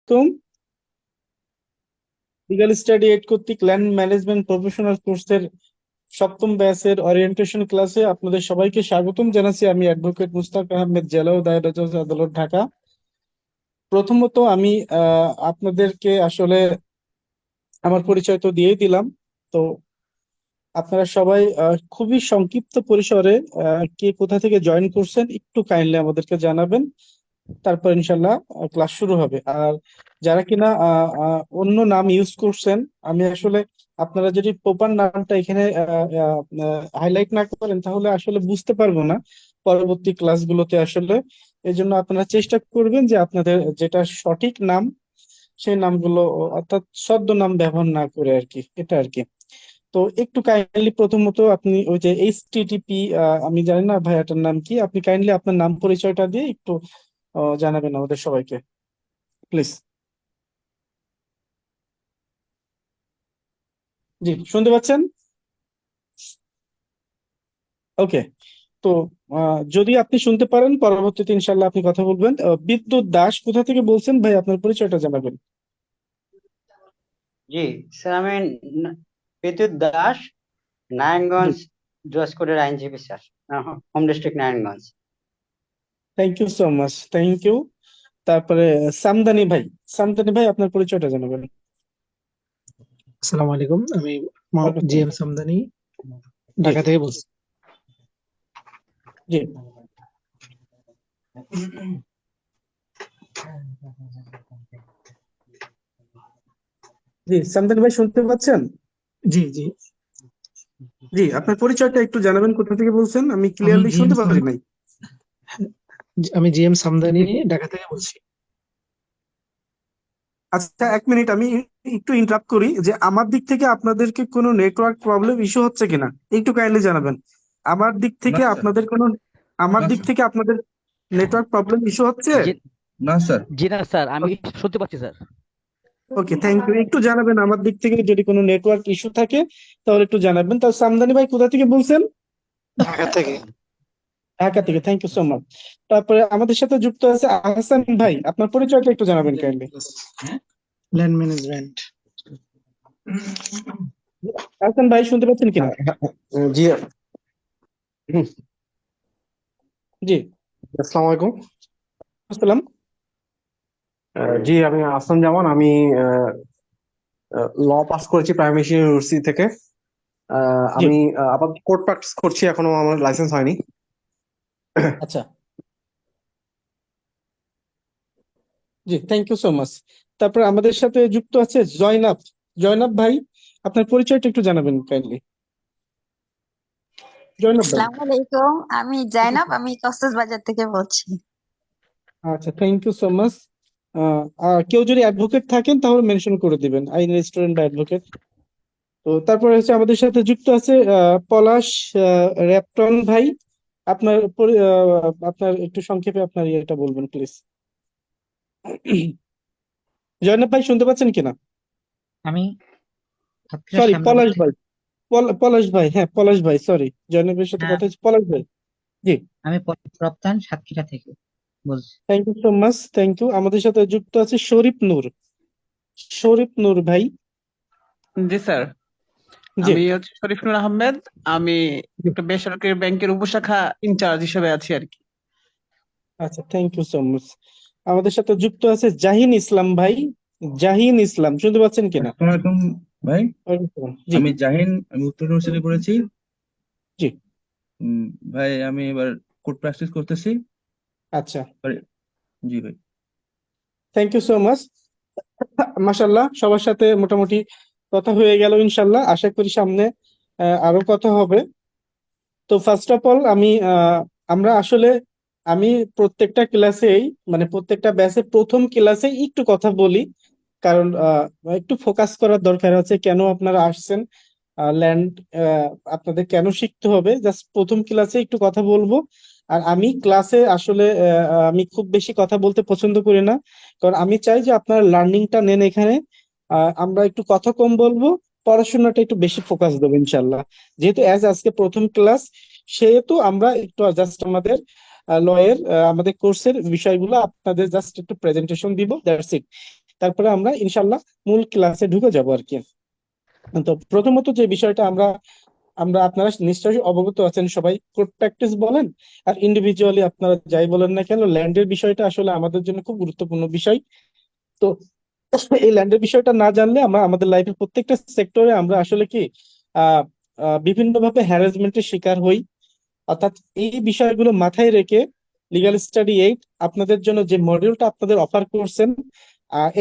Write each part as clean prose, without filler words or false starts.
আলাইকুম। Legal study aid কর্তৃক land management professional কোর্সের সপ্তম ব্যাচের ওরিয়েন্টেশন ক্লাসে আপনাদের সবাইকে স্বাগতম জানাচ্ছি। আমি অ্যাডভোকেট মুস্তাক আহমেদ, জেলা ও দায়রা জজ আদালত, ঢাকা। প্রথমত আমি আপনাদেরকে আসলে আমার পরিচয় তো দিয়েই দিলাম। তো আপনারা সবাই খুবই সংক্ষিপ্ত পরিসরে কে কোথা থেকে জয়েন করছেন একটু কাইন্ডলি আমাদেরকে জানাবেন। তারপর ইনশাল্লাহ ক্লাস শুরু হবে। আর যারা কিনা অন্য নাম ইউজ করছেন, আমি আসলে আপনারা যদি প্রপার নামটা এখানে হাইলাইট না করেন তাহলে আসলে বুঝতে পারবো না পরবর্তী ক্লাসগুলোতে আসলে। এই জন্য আপনারা চেষ্টা করবেন যে আপনাদের যেটা সঠিক নাম সেই নামগুলো, অর্থাৎ ছদ্ম নাম ব্যবহার না করে আর কি, এটা আর কি। তো একটু কাইন্ডলি প্রথমত আপনি ওই যে এইচটিটিপি, আমি জানি না ভাইয়াটার নাম কি, আপনি কাইন্ডলি আপনার নাম পরিচয়টা দিয়ে একটু জানাবেন আমাদের সবাইকে, প্লিজ। জি, শুনতে পাচ্ছেন? ওকে। তো যদি আপনি শুনতে পারেন পরবর্তীতে ইনশাল্লাহ আপনি কথা বলবেন। বিদ্যুৎ দাস কোথা থেকে বলছেন ভাই, আপনার পরিচয়টা জানাবেন। জি স্যার, আমি বিদ্যুৎ দাস, জি, নারায়ণগঞ্জ জজ কোর্টের আইনজীবী sir, home district Narayanganj. Thank you so much, thank you. তারপরে সামদানি ভাই, সামদানি ভাই আপনার পরিচয়টা জানাবেন। আসসালামু আলাইকুম। আমি ওয়ালাইকুম জি আসসালাম। এম সামদানি, জি। ঢাকা থেকে বলছি। জি। জি, সামদানি ভাই শুনতে পাচ্ছেন? জি জি। জি, আপনার পরিচয়টা একটু জানাবেন, কোথা থেকে বলছেন, আমি আমি ক্লিয়ারলি জি এম শুনতে পারি নাই। আমি জি এম সামদানি, ঢাকা থেকে বলছি। আচ্ছা, এক মিনিট, আমি একটু ইন্টারাপ্ট করি যে আমার দিক থেকে আপনাদেরকে কোনো নেটওয়ার্ক প্রবলেম ইস্যু হচ্ছে কিনা একটু কাইন্ডলি জানাবেন। আমার দিক না থেকে স্যার। আপনাদের কোনো, আমার না দিক স্যার। থেকে আপনাদের নেটওয়ার্ক প্রবলেম ইস্যু হচ্ছে? জি না স্যার। জি না স্যার, আমি শুনতে পাচ্ছি স্যার। Okay, thank you. একটু জানাবেন আমার দিক থেকে যদি কোনো নেটওয়ার্ক ইস্যু থাকে তাহলে একটু জানাবেন। তাহলে সামদানি ভাই কোথা থেকে বলছেন? ঢাকা থেকে। ঢাকা থেকে, থ্যাংক ইউ সো মাচ। তারপরে আমাদের সাথে যুক্ত আছে আহসান ভাই, আপনার পরিচয়টা একটু জানাবেন কাইন্ডলি। Land management. আহসান ভাই শুনতে পাচ্ছেন কিনা? জি। জি। আসসালামু আলাইকুম। আসসালাম। জি, আমি আহসান জামান। আমি ল পাস করেছি প্রাইমারি ইউনিভার্সিটি থেকে। জি। আমি আপাতত কোর্ট প্র্যাকটিস করছি, এখনো আমার লাইসেন্স হয়নি। আচ্ছা। জি, থ্যাংক ইউ সো মাচ। তারপর আমাদের সাথে যুক্ত আছে জয়নাব। জয়নাব ভাই, আপনার পরিচয়টা একটু জানাবেন কাইন্ডলি। জয়নাব ভাই। আসসালামু আলাইকুম, আমি জাইনাব, আমি কক্সবাজার থেকে বলছি। আচ্ছা, থ্যাংক ইউ সো মাচ। কেউ যদি অ্যাডভোকেট থাকেন তাহলে মেনশন করে দিবেন, আইন স্টুডেন্ট বা অ্যাডভোকেট। তো তারপরে হচ্ছে আমাদের সাথে যুক্ত আছে পলাশ র্যাপটন ভাই। আপনার আপনার একটু সংক্ষেপে আপনার ইয়েটা বলবেন প্লিজ। জয়নাব ভাই শুনতে পাচ্ছেন কিনা? আমি সাতক্ষীরা সরি, শ্যামনগর পলাশ থেকে। ভাই। পলাশ ভাই, হ্যাঁ পলাশ ভাই, সরি, জয়নাবের সাথে হ্যাঁ, কথা হচ্ছে, পলাশ ভাই। জি। আমি প্রপ্তান সাতক্ষীরা থেকে বলছি। Thank you so much, thank you. আমাদের সাথে যুক্ত আছে শরীফ নূর। শরীফ নূর ভাই। জি স্যার, জি। আমি হচ্ছে শরীফুল আহমেদ। আমি একটা বেসরকারি ব্যাংকের উপশাখা ইনচার্জ হিসেবে আছি আর কি। আচ্ছা, থ্যাংক ইউ সো মাচ। আমাদের সাথে যুক্ত আছে জাহিন ইসলাম ভাই। জাহিন ইসলাম শুনতে পাচ্ছেন কিনা? আসসালামু আলাইকুম ভাই। ওয়ালাইকুম আসসালাম। জি। আমি জাহিন, আমি উত্তর ইউনিভার্সিটি পড়েছি। জি। ভাই আমি এবার কোর্ট প্র্যাকটিস করতেছি। আচ্ছা, জি ভাই। Thank you so much. মাশাল্লাহ, সবার সাথে মোটামুটি কথা হয়ে গেল, ইনশাল্লাহ আশা করি সামনে আরো কথা হবে। তো ফার্স্ট অফ অল আমরা আসলে, আমি প্রত্যেকটা ক্লাসেই, মানে প্রত্যেকটা ব্যাচে প্রথম ক্লাসে একটু কথা বলি, কারণ একটু ফোকাস করার দরকার আছে কেন আপনারা আসছেন, ল্যান্ড আপনাদের কেন শিখতে হবে, জাস্ট প্রথম ক্লাসে একটু কথা বলবো। আর আমি ক্লাসে আসলে আমি খুব বেশি কথা বলতে পছন্দ করি না, কারণ আমি চাই যে আপনারা লার্নিংটা নেন এখানে। আমরা একটু কথা কম বলবো, পড়াশোনাটা একটু বেশি ফোকাস দেবো ইনশাল্লাহ। যেহেতু আজকে প্রথম ক্লাস, সেহেতু আমরা একটু জাস্ট আমাদের লয়ের আমাদের কোর্সের বিষয়গুলো আপনাদের জাস্ট একটু প্রেজেন্টেশন দিব, দ্যাটস ইট। তারপরে আমরা ইনশাল্লাহ মূল ক্লাসে ঢুকে যাব আর কি। তো প্রথমত যে বিষয়টা আমরা আমরা আপনারা নিশ্চয়ই অবগত আছেন সবাই, কোড প্র্যাকটিস বলেন আর ইন্ডিভিজুয়ালি আপনারা যাই বলেন না কেন, ল্যান্ডের বিষয়টা আসলে আমাদের জন্য খুব গুরুত্বপূর্ণ বিষয়। তো এই ল্যান্ডের বিষয়টা না জানলে আমরা আমাদের লাইফের প্রত্যেকটা সেক্টরে আমরা আসলে কি আহ বিভিন্নভাবে হ্যারাসমেন্টের শিকার হই। অর্থাৎ এই বিষয়গুলো মাথায় রেখে লিগ্যাল স্টাডি 8 আপনাদের জন্য যে মডিউলটা আপনাদের অফার করছেন,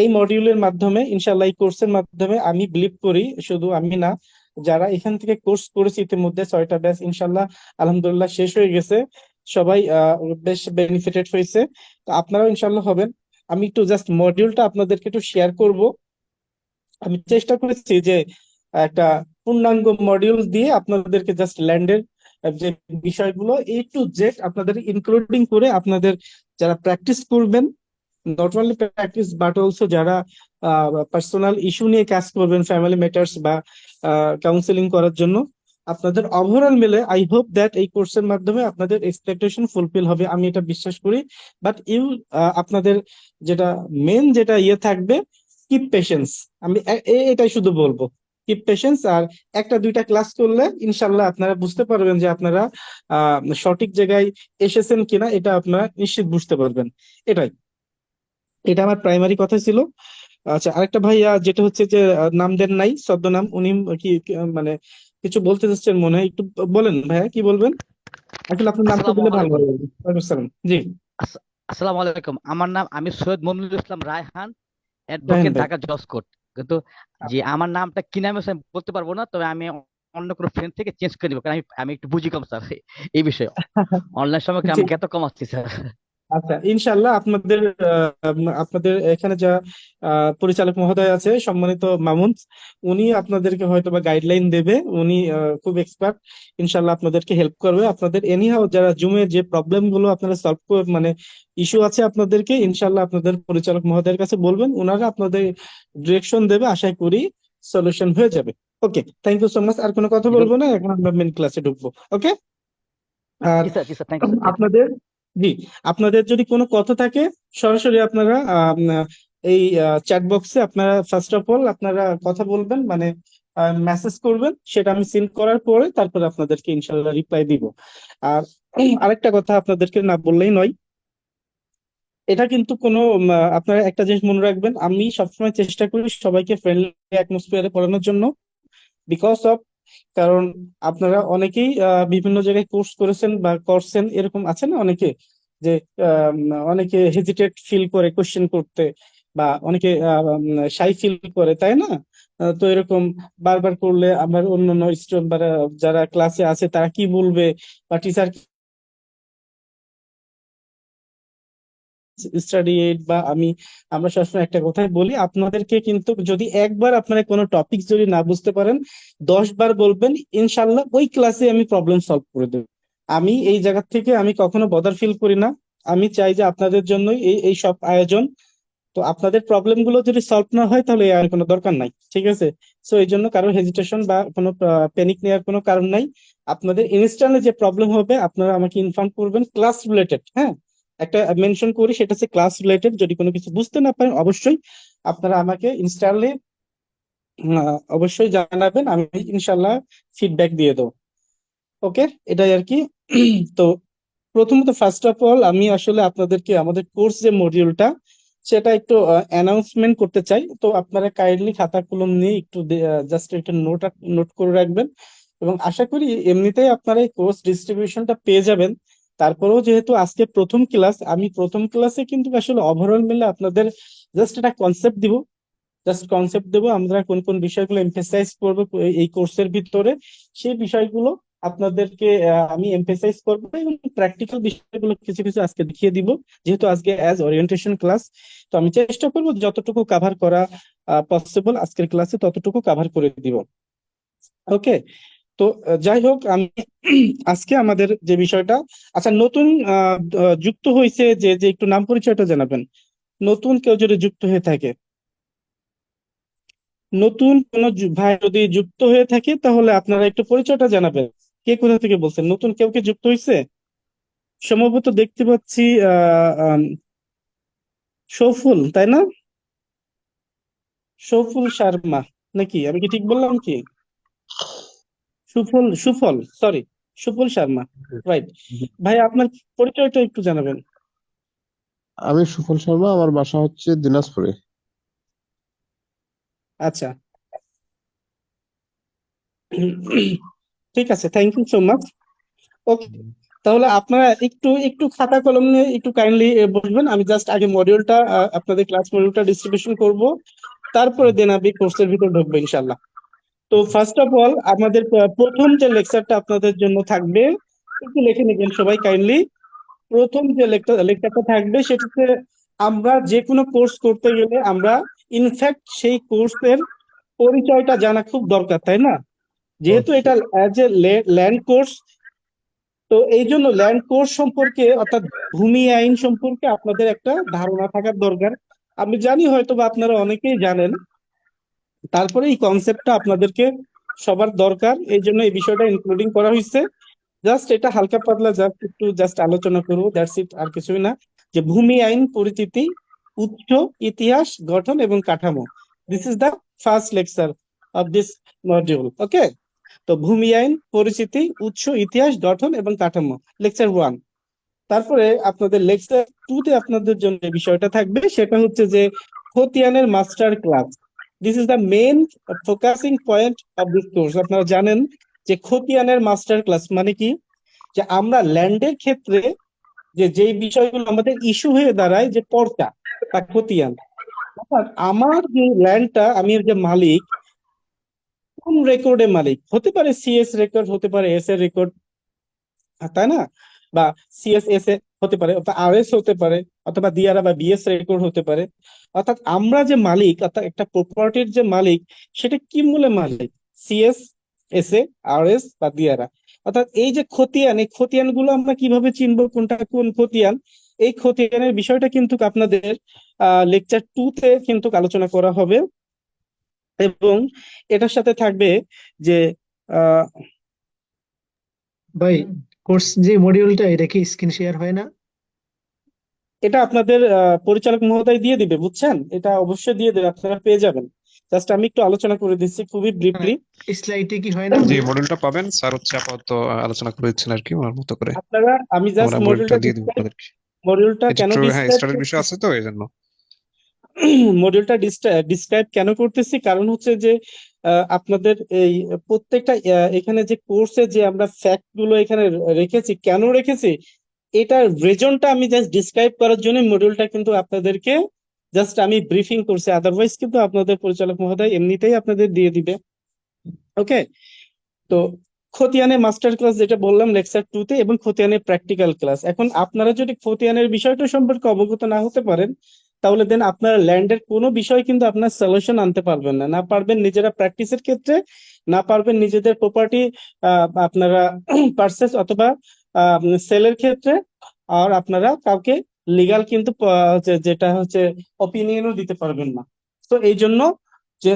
এই মডিউলের মাধ্যমে ইনশাল্লাহ এই কোর্সের মাধ্যমে আমি বিলিভ করি, শুধু আমি না, যারা এখান থেকে কোর্স করেছে ইতিমধ্যে 6টা ব্যাচ ইনশাল্লাহ আলহামদুলিল্লাহ শেষ হয়ে গেছে, সবাই বেশ বেনিফিটেড হয়েছে। তো আপনারাও ইনশাল্লাহ হবেন। আমি একটু জাস্ট মডিউলটা আপনাদেরকে একটু শেয়ার করব। আমি চেষ্টা করেছি যে একটা পূর্ণাঙ্গ মডিউল দিয়ে আপনাদেরকে জাস্ট ল্যান্ডের যে বিষয়গুলো টু জেড আপনাদের ইনক্লুডিং করে আপনাদের যারা প্র্যাকটিস করবেন, not only practice but also যারা পার্সোনাল ইস্যু নিয়ে কাজ করবেন, ফ্যামিলি ম্যাটার্স বা কাউন্সিলিং করার জন্য, আপনাদের ওভারঅল মিলে আই হোপ দ্যাট এই কোর্সের মাধ্যমে আপনাদের এক্সপেকটেশন ফুলফিল হবে, আমি এটা বিশ্বাস করি। বাট আপনাদের যেটা মেন যেটা থাকবে, কিপ পেশেন্স। আমি এটাই শুধু বলবো, কিপ পেশেন্স। আর একটা দুইটা ক্লাস করলে ইনশাল্লাহ আপনারা বুঝতে পারবেন যে আপনারা সঠিক জায়গায় এসেছেন কিনা, এটা আপনারা নিশ্চিত বুঝতে পারবেন। এটা আমার প্রাইমারি কথা ছিল। আচ্ছা, আরেকটা ভাইয়া যেটা হচ্ছে যে নাম দেন নাই, ছদ্মনাম, উনি মানে কিছু বলতে চাচ্ছেন মনে হয়, একটু বলেন ভাইয়া কি বলবেন। আসলে আপনার নামটা আসসালামু দিলে ভালো আলাইকুম। হবে। ওয়ালাইকুম আসসালাম। জি আসসালামু আলাইকুম, আমার নাম আমি সৈয়দ মনিরুল ইসলাম রায়হান, রাহেন অ্যাডভোকেট, ভাই। ঢাকা জজ কোর্ট। কিন্তু যে আমার নামটা কি নামে আছে আমি বলতে পারবো না, তবে আমি অন্য কোনো ফ্রেন্ড থেকে চেঞ্জ করে নিবো, কারণ আমি একটু বুঝি কম স্যার এই বিষয়ে। অনলাইন সময় জি, আমি জ্ঞাত কম আসছি স্যার। আচ্ছা, ইনশাল্লাহ আপনাদের আপনাদের এখানে যা পরিচালক মহোদয় আছে, সম্মানিত মামুন, উনি আপনাদেরকে হয়তো বা গাইডলাইন দেবে, উনি খুব এক্সপার্ট, ইনশাল্লাহ আপনাদেরকে হেল্প করবে। আপনাদের এনিহাও যারা জুমের যে প্রবলেম গুলো আপনারা সলভ মানে ইস্যু আছে আপনাদেরকে, ইনশাল্লাহ আপনাদের পরিচালক মহোদয়ের কাছে বলবেন, ওনারা আপনাদের ডিরেকশন দেবে, আশা করি সলিউশন হয়ে যাবে। ওকে, থ্যাংক ইউ সো মাচ। আর কোনো কথা বলবো না, এখন আমরা মেন ক্লাসে ঢুকবো। ওকে। আর জি স্যার, থ্যাংক ইউ স্যার। আপনাদের, জি, আপনাদের যদি কোনো কথা থাকে সরাসরি আপনারা এই চ্যাট বক্সে আপনারা ফার্স্ট অফ অল আপনারা কথা বলবেন, মানে মেসেজ করবেন, সেটা আমি সিন করার পরে তারপরে আপনাদেরকে ইনশাল্লাহ রিপ্লাই দিব। আর আরেকটা কথা আপনাদেরকে না বললেই নয়, এটা কিন্তু কোনো আপনারা একটা জিনিস মনে রাখবেন, আমি সবসময় চেষ্টা করি সবাইকে ফ্রেন্ডলি অ্যাটমসফিয়ারে পড়ানোর জন্য, বিকজ অফ, কারণ আপনারা অনেকেই বিভিন্ন জায়গায় কোর্স করেছেন বা করছেন, এরকম আছে না অনেকে, যে আম, অনেকে হেজিটেট ফিল করে কোশ্চেন করতে, বা অনেকে শাই ফিল করে, তাই না? তো এরকম বারবার করলে আমার অন্যান্য স্টুডেন্ট বা যারা ক্লাসে আছে তারা কি বলবে, বা টিচার স্টাডি এইড বা আমরা সবসময় একটা কথাই বলি, আপনাদেরকে কিন্তু যদি একবার আপনারা কোনো টপিক যদি না বুঝতে পারেন, 10 বার বলবেন, ইনশাল্লাহ ওই ক্লাসে আমি প্রবলেম সলভ করে দেবো। আমি এই জায়গা থেকে আমি কখনো বদার ফিল করি না। আমি চাই যে আপনাদের জন্য এই এই সব আয়োজন। তো আপনাদের প্রবলেম গুলো যদি সলভ না হয় তাহলে আর কোনো দরকার নাই, ঠিক আছে? সো এই জন্য কারো হেজিটেশন বা কোনো প্যানিক নেওয়ার কোনো কারণ নাই। আপনাদের ইনস্ট্যান্টলি যে প্রবলেম হবে আপনারা আমাকে ইনফর্ম করবেন, ক্লাস রিলেটেড। হ্যাঁ, একটা মেনশন করি, সেটা হচ্ছে ক্লাস রিলেটেড। যদি কোনো কিছু বুঝতে না পারেন অবশ্যই আপনারা আমাকে ইনস্ট্যান্টলি অবশ্যই জানাবেন, আমি ইনশাল্লাহ ফিডব্যাক দিয়ে দেবো। ওকে, এটাই আর কি। তো প্রথমত ফার্স্ট অফ অল আমি আসলে আপনাদেরকে আমাদের কোর্স যে মডিউলটা, সেটা একটু অ্যানাউন্সমেন্ট করতে চাই। তো আপনারা কাইন্ডলি খাতা কলম নিয়ে একটু জাস্ট একটা নোট করে রাখবেন, এবং আশা করি এমনিতেই আপনারা এই কোর্স ডিস্ট্রিবিউশনটা পেয়ে যাবেন। তারপরেও যেহেতু আজকে প্রথম ক্লাস, আমি প্রথম ক্লাসে কিন্তু আসলে ওভারঅল মিলে আপনাদের জাস্ট একটা কনসেপ্ট দেবো, আমরা কোন কোন বিষয়গুলো এমফেসাইজ করবো এই কোর্সের ভিতরে, সেই বিষয়গুলো আপনাদেরকে আমি এমফেসাইজ করবো, এবং প্র্যাকটিক্যাল বিষয়গুলো কিছু কিছু আজকে দেখিয়ে দিব, যেহেতু আজকে অ্যাজ ওরিয়েন্টেশন ক্লাস। তো আমি চেষ্টা করবো যতটুকু কাভার করা পসিবল আজকের ক্লাসে ততটুকু কাভার করে দিব। ওকে। তো যাই হোক, আমি আজকে আমাদের যে বিষয়টা, আচ্ছা, নতুন যুক্ত হয়েছে যে যে একটু নাম পরিচয়টা জানাবেন, নতুন কেউ যদি যুক্ত হয়ে থাকে, নতুন কোন ভাই যদি যুক্ত হয়ে থাকে তাহলে আপনারা একটু পরিচয়টা জানাবেন। কে কোথা থেকে বলছেন? নতুন কেউ কি যুক্ত হয়েছে? সম্ভবত দেখতে পাচ্ছি সৌফুল, তাই না? সফুল শর্মা নাকি? আমি কি ঠিক বললাম কি? সুফল, সরি, সুফল শর্মা, রাইট। ভাই আপনার পরিচয়টা একটু জানাবেন। আমি সুফল শর্মা, আমার বাসা হচ্ছে দিনাজপুরে। আচ্ছা, ঠিক আছে, থ্যাংক ইউ সো মাচ। ওকে, তাহলে আপনারা একটু একটু খাতা কলম নিয়ে একটু কাইন্ডলি বসবেন। আমি জাস্ট আগে মডিউলটা আপনাদের ক্লাস মডিউলটা ডিস্ট্রিবিউশন করব, তারপরে দেন আমি কোর্সের ভিতর ঢুকবো ইনশাল্লাহ। তো ফার্স্ট অফ অল আমাদের প্রথম যে লেকচারটা আপনাদের জন্য থাকবে, একটু লিখে নেবেন সবাই কাইন্ডলি। প্রথম যে লেকচারটা থাকবে সেটা হচ্ছে, আমরা যে কোনো কোর্স করতে গেলে আমরা ইনফ্যাক্ট সেই কোর্সের পরিচয়টা জানা খুব দরকার, তাই না? যেহেতু এটা অ্যাজ এ ল্যান্ড কোর্স, তো এই জন্য ল্যান্ড কোর্স সম্পর্কে অর্থাৎ ভূমি আইন সম্পর্কে আপনাদের একটা ধারণা থাকার দরকার। আমি জানি হয়তো বা আপনারা অনেকেই জানেন, তারপরে এই কনসেপ্টটা আপনাদেরকে সবার দরকার, এই জন্য এই বিষয়টা ইনক্লুডিং করা হয়েছে। জাস্ট এটা হালকা পাতলা জাস্ট আলোচনা করবো, দ্যাটস ইট, আর কিছুই না। যে ভূমি আইন পরিচিতি, উৎস, ইতিহাস, গঠন এবং কাঠামো, this is the first lecture of this module. Okay, তো ভূমি আইন পরিচিতি, উৎস, ইতিহাস, গঠন এবং কাঠামো, লেকচার 1। তারপরে আপনাদের লেকচার 2 তে আপনাদের জন্য যে বিষয়টা থাকবে সেটা হচ্ছে যে খতিয়ানের master class. This is the main focusing point of this course. আপনারা জানেন যে খতিয়ানের মাস্টার ক্লাস মানে কি, যে আমরা ল্যান্ডের ক্ষেত্রে যেই বিষয়গুলো আমাদের ইস্যু হয়ে দাঁড়ায়, যে পর্চা বা খতিয়ান, অর্থাৎ আমার যে ল্যান্ডটা, আমি এর যে মালিক, কোন রেকর্ডে মালিক, হতে পারে সিএস রেকর্ড, হতে পারে এস এর রেকর্ড, তাই না? বা সিএসএস এ হতে পারে, অথবা আরএস হতে পারে, অথবা দিয়ারা বা বিএস রেকর্ড হতে পারে। অর্থাৎ আমরা যে মালিক, অর্থাৎ একটা প্রপার্টির যে মালিক, সেটা কি মূলে মালিক, সিএস, এস এ, আরএস বা দিয়ারা। অর্থাৎ এই যে খতিয়ান, এই খতিয়ান গুলো আমরা কিভাবে চিনবো কোনটা কোন খতিয়ান, এই খতিয়ানের বিষয়টা কিন্তু আপনাদের লেকচার 2 তে কিন্তু আলোচনা করা হবে। এবং এটার সাথে থাকবে যে আহ ভাই, কোর্স যে মডিউলটা, এটা কি স্ক্রিন শেয়ার হয় না? এটা আপনাদের পরিচালক মহোদয় দিয়ে দিবে, বুঝছেন? এটা অবশ্যই দিয়ে দেবে, আপনারা পেয়ে যাবেন। জাস্ট আমি একটু আলোচনা করে দিচ্ছি খুবই ব্রিফলি। স্লাইডে কি হয় না? জি, মডেলটা পাবেন স্যার, হচ্ছে আপাতত আলোচনা করে দিচ্ছেন আর কি ওনার মতো করে। আপনারা, আমি জাস্ট আমরা মডেলটা দিয়ে দিব আপনাদেরকে। মডিউলটা কেন একটু হ্যাঁ, ডিসক্রাইব স্টারের বিষয় আছে তো এই জন্য। মডিউলটা ডিসক্রাইব কেন করতেছি, কারণ হচ্ছে যে আপনাদের এই প্রত্যেকটা এখানে যে কোর্সে যে আমরা ফ্যাক্ট গুলো এখানে রেখেছি, কেন রেখেছি, এটার রিজনটা আমি জাস্ট ডিসক্রাইব করার জন্য মডিউলটা কিন্তু আপনাদেরকে জাস্ট আমি ব্রিফিং করছি। আদারওয়াইজ কিন্তু আপনাদের পরিচালক মহোদয় এমনিতেই আপনাদের দিয়ে দিবে। ওকে, তো খতিয়ানের মাস্টার ক্লাস যেটা বললাম লেকচার 2 তে, এবং খতিয়ানের প্র্যাকটিক্যাল ক্লাস। এখন আপনারা যদি খতিয়ানের বিষয়টা সম্পর্কে অবগত না হতে পারেন, তাহলে দেন আপনারা ল্যান্ডের কোনো বিষয় কিন্তু আপনার সলিউশন আনতে পারবেন না, না পারবেন নিজেরা প্র্যাকটিসের ক্ষেত্রে, না পারবেন নিজেদের প্রপার্টি আপনারা পারচেস অথবা সেলের ক্ষেত্রে, আর আপনারা কাউকে লিগাল কিন্তু যেটা হচ্ছে অপিনিয়নও দিতে পারবেন না। তো এই জন্য যে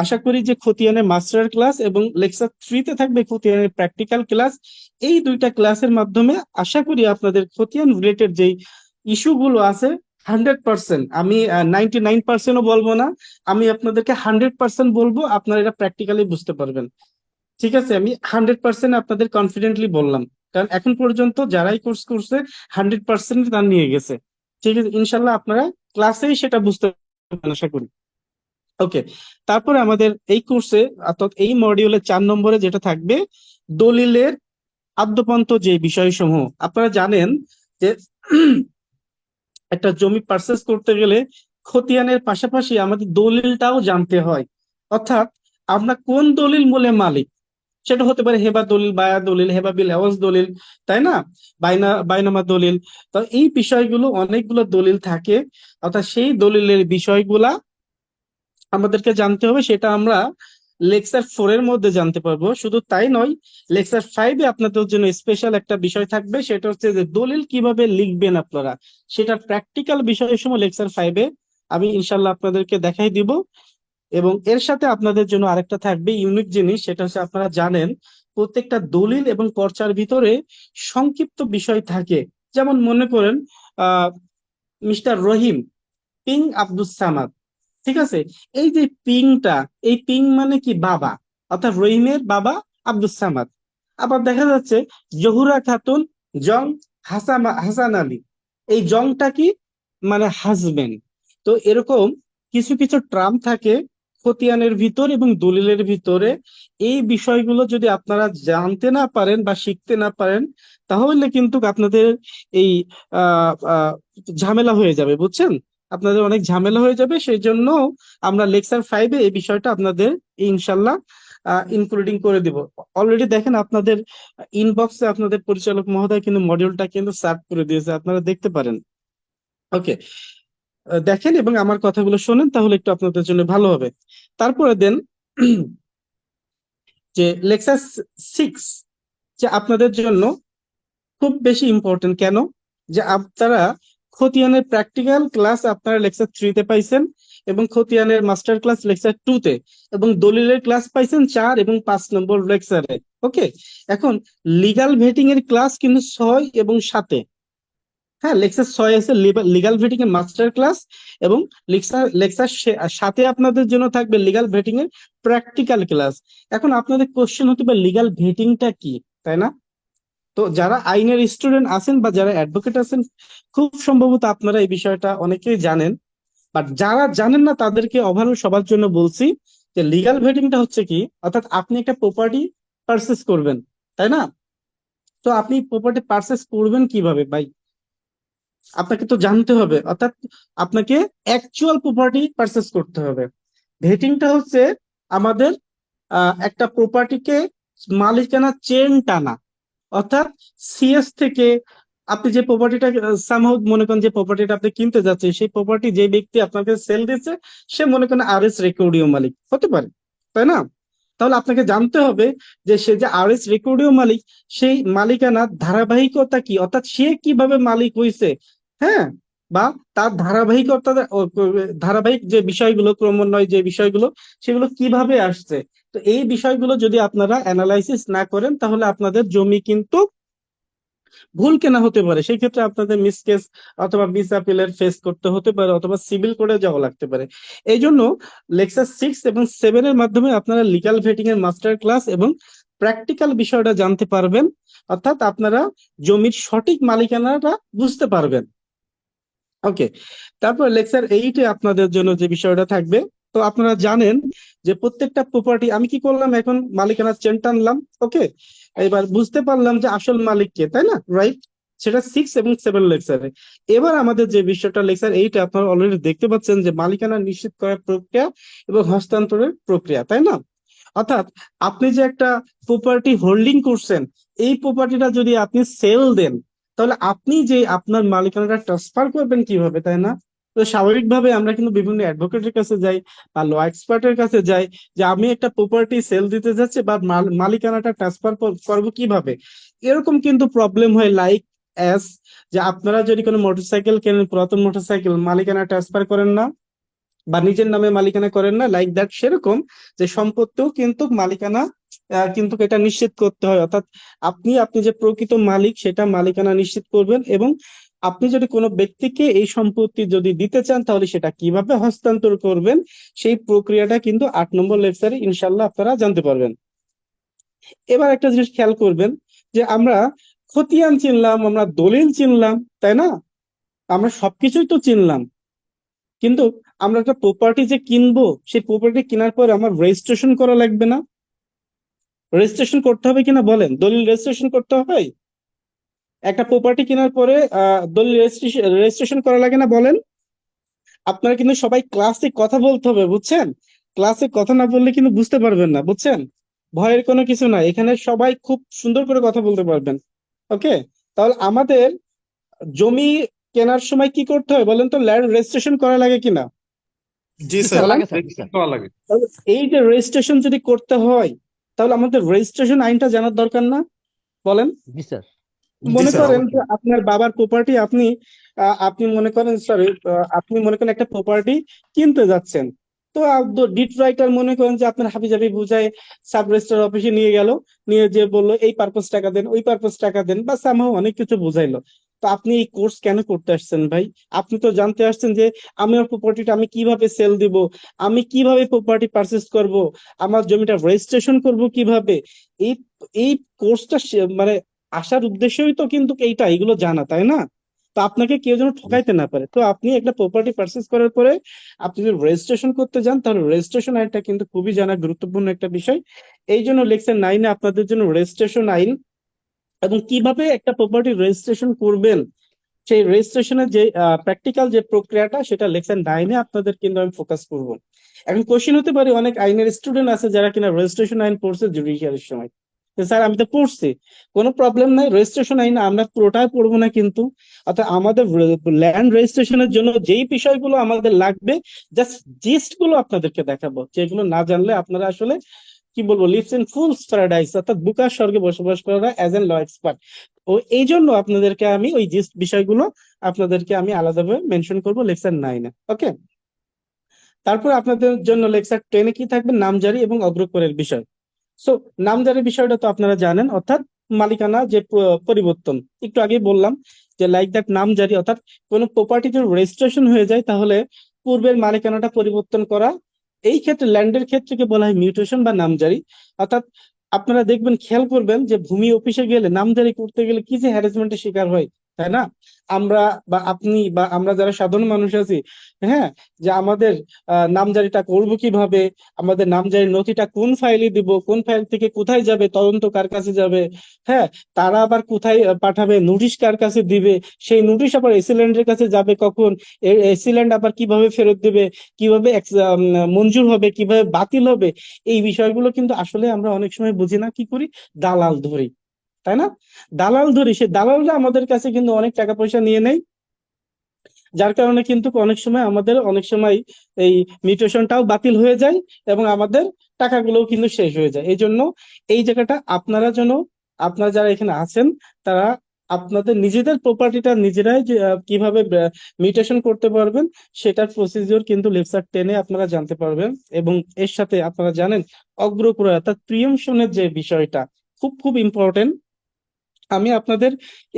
আশা করি যে খতিয়ানের মাস্টার ক্লাস এবং লেকচার 3 তে থাকবে খতিয়ানের প্র্যাকটিক্যাল ক্লাস, এই দুইটা ক্লাসের মাধ্যমে আশা করি আপনাদের খতিয়ান রিলেটেড যেই ইস্যু গুলো আছে 100%, আমি 99%ও বলবো না, আমি আপনাদেরকে 100% বলবো, আপনারা এটা প্র্যাকটিক্যালি বুঝতে পারবেন। ঠিক আছে, আমি 100% আপনাদের কনফিডেন্টলি বললাম, কারণ এখন পর্যন্ত যারাই কোর্স করছে 100% তার নিয়ে গেছে। ঠিক আছে, ইনশাল্লাহ আপনারা ক্লাসেই সেটা বুঝতে পারবেন আশা করি। ওকে, তারপরে আমাদের এই কোর্সে অর্থাৎ এই মডিউলে 4 নম্বরে যেটা থাকবে, দলিলের আদ্যপান্ত যে বিষয়সমূহ। আপনারা জানেন যে একটা জমি পারচেস করতে গেলে খতিয়ানের পাশাপাশি আমাদের দলিলটাও জানতে হয়। অর্থাৎ আমরা কোন দলিল মূলে মালিক, সেটা হতে পারে হেবা দলিল, বায়া দলিল, হেবা বিল এওয়াজ দলিল, তাই না, বাইনামা দলিল। তো এই বিষয়গুলো, অনেকগুলো দলিল থাকে, অর্থাৎ সেই দলিলের বিষয়গুলা আমাদেরকে জানতে হবে। সেটা আমরা লেকচার 4 এর মধ্যে জানতে পারবো। শুধু তাই নয়, লেকচার 5 এ আপনাদের জন্য স্পেশাল একটা বিষয় থাকবে, সেটা হচ্ছে যে দলিল কিভাবে লিখবেন আপনারা, সেটা প্র্যাকটিক্যাল বিষয়ের সময় লেকচার 5 এ আমি ইনশাল্লাহ আপনাদেরকে দেখাই দিব। এবং এর সাথে আপনাদের জন্য আরেকটা থাকবে ইউনিক জিনিস, সেটা হচ্ছে আপনারা জানেন প্রত্যেকটা দলিল এবং পর্চার ভিতরে সংক্ষিপ্ত বিষয় থাকে। যেমন মনে করেন মিস্টার রহিম কিং আব্দুস সামাদ, ঠিক আছে? এই যে পিংটা, এই পিং মানে কি? বাবা, অর্থাৎ রহিমের বাবা আব্দুস সামাদ। আবার দেখা যাচ্ছে জহুরা খাতুন জং হাসান আলী, এই জংটা কি? মানে হাজবেন্ড। তো এরকম কিছু কিছু ট্রাম থাকে খতিয়ানের ভিতর এবং দলিলের ভিতরে। এই বিষয়গুলো যদি আপনারা জানতে না পারেন বা শিখতে না পারেন, তাহলে কিন্তু আপনাদের এই আহ আহ ঝামেলা হয়ে যাবে, বুঝছেন? আপনাদের অনেক ঝামেলা হয়ে যাবে। সেই জন্য আমরা লেকচার 5-এ এই বিষয়টা আপনাদের ইনশাল্লাহ ইনক্লুডিং করে দিব। অলরেডি দেখেন আপনাদের ইনবক্সে আপনাদের পরিচালক মহোদয় কিন্তু মডিউলটা কিন্তু সার্ভ করে দিয়েছে, আপনারা দেখতে পারেন। ওকে, দেখেন এবং আমার কথাগুলো শোনেন, তাহলে একটু আপনাদের জন্য ভালো হবে। তারপরে দেন যে লেকচার 6, যে আপনাদের জন্য খুব বেশি ইম্পর্টেন্ট। কেন? যে আপনারা খতিয়ানের প্র্যাকটিক্যাল ক্লাস আপনারা লেকচার 3-তে পাইছেন, এবং খতিয়ানের মাস্টার ক্লাস লেকচার 2-তে, এবং দলিলের ক্লাস পাইছেন 4 এবং 5 নম্বর লেকচারে। ওকে, এখন লিগ্যাল ভেটিং এর ক্লাস কিন্তু 6 এবং 7-এ। হ্যাঁ, লেকচার 6 আছে লিগ্যাল ভেটিং এর মাস্টার ক্লাস, এবং লেকচার 7-এ আপনাদের জন্য থাকবে লিগ্যাল ভেটিং এর প্র্যাকটিক্যাল ক্লাস। এখন আপনাদের কোশ্চেন হতে পারে লিগ্যাল ভেটিংটা কি, তাই না? তো যারা আইনের স্টুডেন্ট আছেন বা যারা অ্যাডভোকেট আছেন, খুব সম্ভবত আপনারা এই বিষয়টা অনেকেই জানেন, বাট যারা জানেন না তাদেরকে ওভারঅল সবার জন্য বলছি যে লিগ্যাল ভেটিংটা হচ্ছে কি, অর্থাৎ আপনি একটা প্রপার্টি পারচেস করবেন, তাই না? তো আপনি প্রপার্টি পারচেস করবেন কিভাবে ভাই? আপনাকে তো জানতে হবে, অর্থাৎ আপনাকে অ্যাকচুয়াল প্রপার্টি পারচেস করতে হবে। ভেটিংটা হচ্ছে আমাদের একটা প্রপার্টিকে মালিকানা চেন টানা, অর্থাৎ সিএস থেকে আপনি যে প্রপার্টিটা সামহাউ মনে করেন যে প্রপার্টিটা আপনি কিনতে যাচ্ছেন, সেই প্রপার্টি যে ব্যক্তি আপনাকে সেল দিচ্ছে সে মনে করেন আরএস রেকর্ডীয় মালিক হতে পারে, তাই না? তাহলে আপনাকে জানতে হবে যে সে যে আরএস রেকর্ডীয় মালিক, সেই মালিকানার ধারাবাহিকতা কি, অর্থাৎ সে কিভাবে মালিক হয়েছে, হ্যাঁ, বা তার ধারাবাহিকতা, ধারাবাহিক যে বিষয়গুলো, ক্রমান্বয় যে বিষয়গুলো, সেগুলো কিভাবে আসছে। তো এই বিষয়গুলো যদি আপনারা অ্যানালাইসিস না করেন, তাহলে আপনাদের জমি কিন্তু ভুল কেনা হতে পারে। সেই ক্ষেত্রে আপনাদের মিস কেস অথবা মিস আপিলের ফেস করতে হতে পারে, অথবা সিভিল কোর্টে যাওয়া লাগতে পারে। এই জন্য লেকচার 6 এবং 7 এর মাধ্যমে আপনারা লিগ্যাল ভেটিং এর মাস্টার ক্লাস এবং প্র্যাকটিক্যাল বিষয়টা জানতে পারবেন, অর্থাৎ আপনারা জমির সঠিক মালিকানাটা বুঝতে পারবেন। ওকে, তারপর লেকচার 8-এ আপনাদের জন্য যে বিষয়টা থাকবে, তো আপনারা জানেন যে প্রত্যেকটা প্রপার্টি আমি কি করলাম, এখন মালিকানার চেন টানলাম। ওকে, এবার বুঝতে পারলাম যে আসল মালিক কে, তাই না? রাইট, সেটা 6 এবং 7 লেকচারে। এবার আমাদের যে বিষয়টা লেকচার 8-এ আপনারা অলরেডি দেখতে পাচ্ছেন যে মালিকানা নিশ্চিত করার প্রক্রিয়া এবং হস্তান্তরের প্রক্রিয়া, তাই না? অর্থাৎ আপনি যে একটা প্রপার্টি হোল্ডিং করছেন, এই প্রপার্টিটা যদি আপনি সেল দেন, তাহলে আপনি যে আপনার মালিকানাটা ট্রান্সফার করবেন কিভাবে, তাই না? তো স্বাভাবিকভাবে আমরা কিন্তু বিভিন্ন অ্যাডভোকেটের কাছে যাই বা ল এক্সপার্টের কাছে যাই যে আমি একটা প্রপার্টি সেল দিতে যাচ্ছি বা মালিকানাটা ট্রান্সফার করবো কিভাবে। এরকম কিন্তু প্রবলেম হয়, লাইক অ্যাজ যে আপনারা যদি কোনো মোটরসাইকেল কেনেন, পুরাতন মোটরসাইকেল, মালিকানা ট্রান্সফার করেন না বা নিজের নামে মালিকানা করেন না, লাইক দ্যাট, সেরকম যে সম্পত্তিও কিন্তু মালিকানা কিন্তু এটা নিশ্চিত করতে হয়। অর্থাৎ আপনি যে প্রকৃত মালিক সেটা মালিকানা নিশ্চিত করবেন, এবং আপনি যদি কোনো ব্যক্তিকে এই সম্পত্তি যদি দিতে চান, তাহলে সেটা কিভাবে হস্তান্তর করবেন, সেই প্রক্রিয়াটা কিন্তু 8 নম্বর লেকচারে ইনশাল্লাহ আপনারা জানতে পারবেন। এবার একটা জিনিস খেয়াল করবেন যে আমরা খতিয়ান চিনলাম, আমরা দলিল চিনলাম, তাই না? আমরা সবকিছুই তো চিনলাম, কিন্তু আমরা একটা প্রপার্টি যে কিনবো, সেই প্রপার্টি কেনার পর আমার রেজিস্ট্রেশন করা লাগবে না? রেজিস্ট্রেশন করতে হবে কিনা বলেন? দলিল রেজিস্ট্রেশন করতে হয় একটা প্রপার্টি কেনার পরে, দলিল রেজিস্ট্রেশন করা লাগে না বলেন? আপনারা কিন্তু সবাই ক্লাসে কথা বলতে হবে, বুঝছেন? ক্লাসে কথা না বললে কিন্তু বুঝতে পারবেন না, বুঝছেন? ভয়ের কোনো কিছু নাই, এখানে সবাই খুব সুন্দর করে কথা বলতে পারবেন। ওকে, তাহলে আমাদের জমি কেনার সময় কি করতে হয় বলেন তো? ল্যান্ড রেজিস্ট্রেশন করা লাগে কিনা? জি স্যার স্যার, লাগে স্যার, করা লাগে। তাহলে এই যে রেজিস্ট্রেশন যদি করতে হয়, তাহলে আমাদের রেজিস্ট্রেশন আইনটা জানার দরকার না? বলেন। জি স্যার। মনে স্যার, করেন যে অবশ্যই। আপনার বাবার প্রপার্টি, আপনি মনে করেন, সরি, আপনি মনে করেন একটা প্রপার্টি কিনতে যাচ্ছেন। তো ডিড রাইটার মনে করেন যে আপনার হাবিজাবি বুঝায় সাব রেজিস্ট্রার অফিসে নিয়ে গেল, নিয়ে যে বললো এই পারপোজ টাকা দেন, ওই পারপোজ টাকা দেন, বা সামহাও অনেক কিছু বুঝাইলো। তো আপনি এই কোর্স কেন করতে আসছেন ভাই? আপনি তো জানতে আসছেন যে আমার প্রপার্টিটা আমি কিভাবে সেল দিব, আমি কিভাবে প্রপার্টি পারচেস করব, আমার জমিটা রেজিস্ট্রেশন করব কিভাবে। এই এই কোর্সটা মানে আসার উদ্দেশ্যই তো কিন্তু এইটা, এগুলো জানা, তাই না? তো আপনাকে কেউ যেন ঠকাইতে না পারে। তো আপনি একটা প্রপার্টি পারচেস করার পরে আপনি যদি রেজিস্ট্রেশন করতে যান, তাহলে রেজিস্ট্রেশন আইনটা কিন্তু খুবই জানা গুরুত্বপূর্ণ একটা বিষয়। এই জন্য লেকচার 9-এ আপনাদের জন্য রেজিস্ট্রেশন আইন এবং কিভাবে একটা প্রপার্টি রেজিস্ট্রেশন করবেন, সেই রেজিস্ট্রেশনের যে প্র্যাকটিক্যাল যে প্রক্রিয়াটা, সেটা লেকচার 9-এ আপনাদের কিন্তু আমি ফোকাস করব। এখন কোশ্চেন হতে পারে, অনেক আইনের স্টুডেন্ট আছে যারা কিনা রেজিস্ট্রেশন আইন পড়ছে জুডিশিয়ারির সময়, স্যার আমি তো পড়ছি, কোনো প্রবলেম নাই, রেজিস্ট্রেশন আইন আমরা পুরোটাই পড়বো না কিন্তু। অর্থাৎ আমাদের ল্যান্ড রেজিস্ট্রেশনের জন্য যেই বিষয়গুলো আমাদের লাগবে, জাস্ট জিস্ট গুলো আপনাদেরকে দেখাবো, যেগুলো না জানলে আপনারা আসলে কি বলবো, লিভস ইন ফুলস প্যারাডাইস, অর্থাৎ বুকার স্বর্গে বসবাস করা অ্যাজ এন ল এক্সপার্ট। ও এই জন্য আপনাদেরকে আমি ওই জিস্ট বিষয়গুলো আপনাদেরকে আমি আলাদাভাবে মেনশন করবো লেকচার 9-এ। ওকে, তারপর আপনাদের জন্য লেকচার 10-এ কি থাকবে, নামজারি এবং অগ্রকরের বিষয়। সো নামজারি বিষয়টা তো আপনারা জানেন, অর্থাৎ মালিকানা যে পরিবর্তন, একটু আগেই বললাম যে লাইক দ্যাট নামজারি, অর্থাৎ কোনো প্রপার্টি যদি রেজিস্ট্রেশন হয়ে যায় তাহলে পূর্বের মালিকানাটা পরিবর্তন করা। এই ক্ষেত্রে ল্যান্ডের ক্ষেত্রে বলা হয় মিউটেশন বা নামজারি। অর্থাৎ আপনারা দেখবেন, খেয়াল করবেন যে ভূমি অফিসে গেলে নামজারি করতে গেলে কি যে হ্যারাসমেন্টের শিকার হয়, তাই না? আমরা বা আপনি বা আমরা যারা সাধারণ মানুষ আছি, হ্যাঁ, যে আমাদের নামজারিটা করব কিভাবে, আমাদের নামজারির নথিটা কোন ফাইলে দিব, কোন ফাইল থেকে কোথায় যাবে, তদন্ত কার কাছে যাবে, হ্যাঁ, তারা আবার কোথায় পাঠাবে, নোটিশ কার কাছে দিবে, সেই নোটিশ আবার এসিল্যান্ডের কাছে যাবে কখন, এসিল্যান্ড আবার কিভাবে ফেরত দেবে, কিভাবে মঞ্জুর হবে, কিভাবে বাতিল হবে, এই বিষয়গুলো কিন্তু আসলে আমরা অনেক সময় বুঝি না, কি করি, দালাল ধরি, তাই না? দালাল ধরি, সে দালালরা আমাদের কাছে কিন্তু অনেক টাকা পয়সা নিয়ে নেয়, যার কারণে কিন্তু অনেক সময় এই মিউটেশনটাও বাতিল হয়ে যায় এবং আমাদের টাকাগুলোও কিন্তু শেষ হয়ে যায়। এই জন্য এই জায়গাটা আপনারা যারা এখানে আছেন, তারা আপনাদের নিজেদের প্রপার্টিটা নিজেরাই যে কিভাবে মিউটেশন করতে পারবেন, সেটার প্রসিজিওর কিন্তু লেকচার 10-এ আপনারা জানতে পারবেন। এবং এর সাথে আপনারা জানেন অগ্রক্রয় অর্থাৎ প্রিয়মশনের যে বিষয়টা খুব খুব ইম্পর্টেন্ট। আমি আপনাদের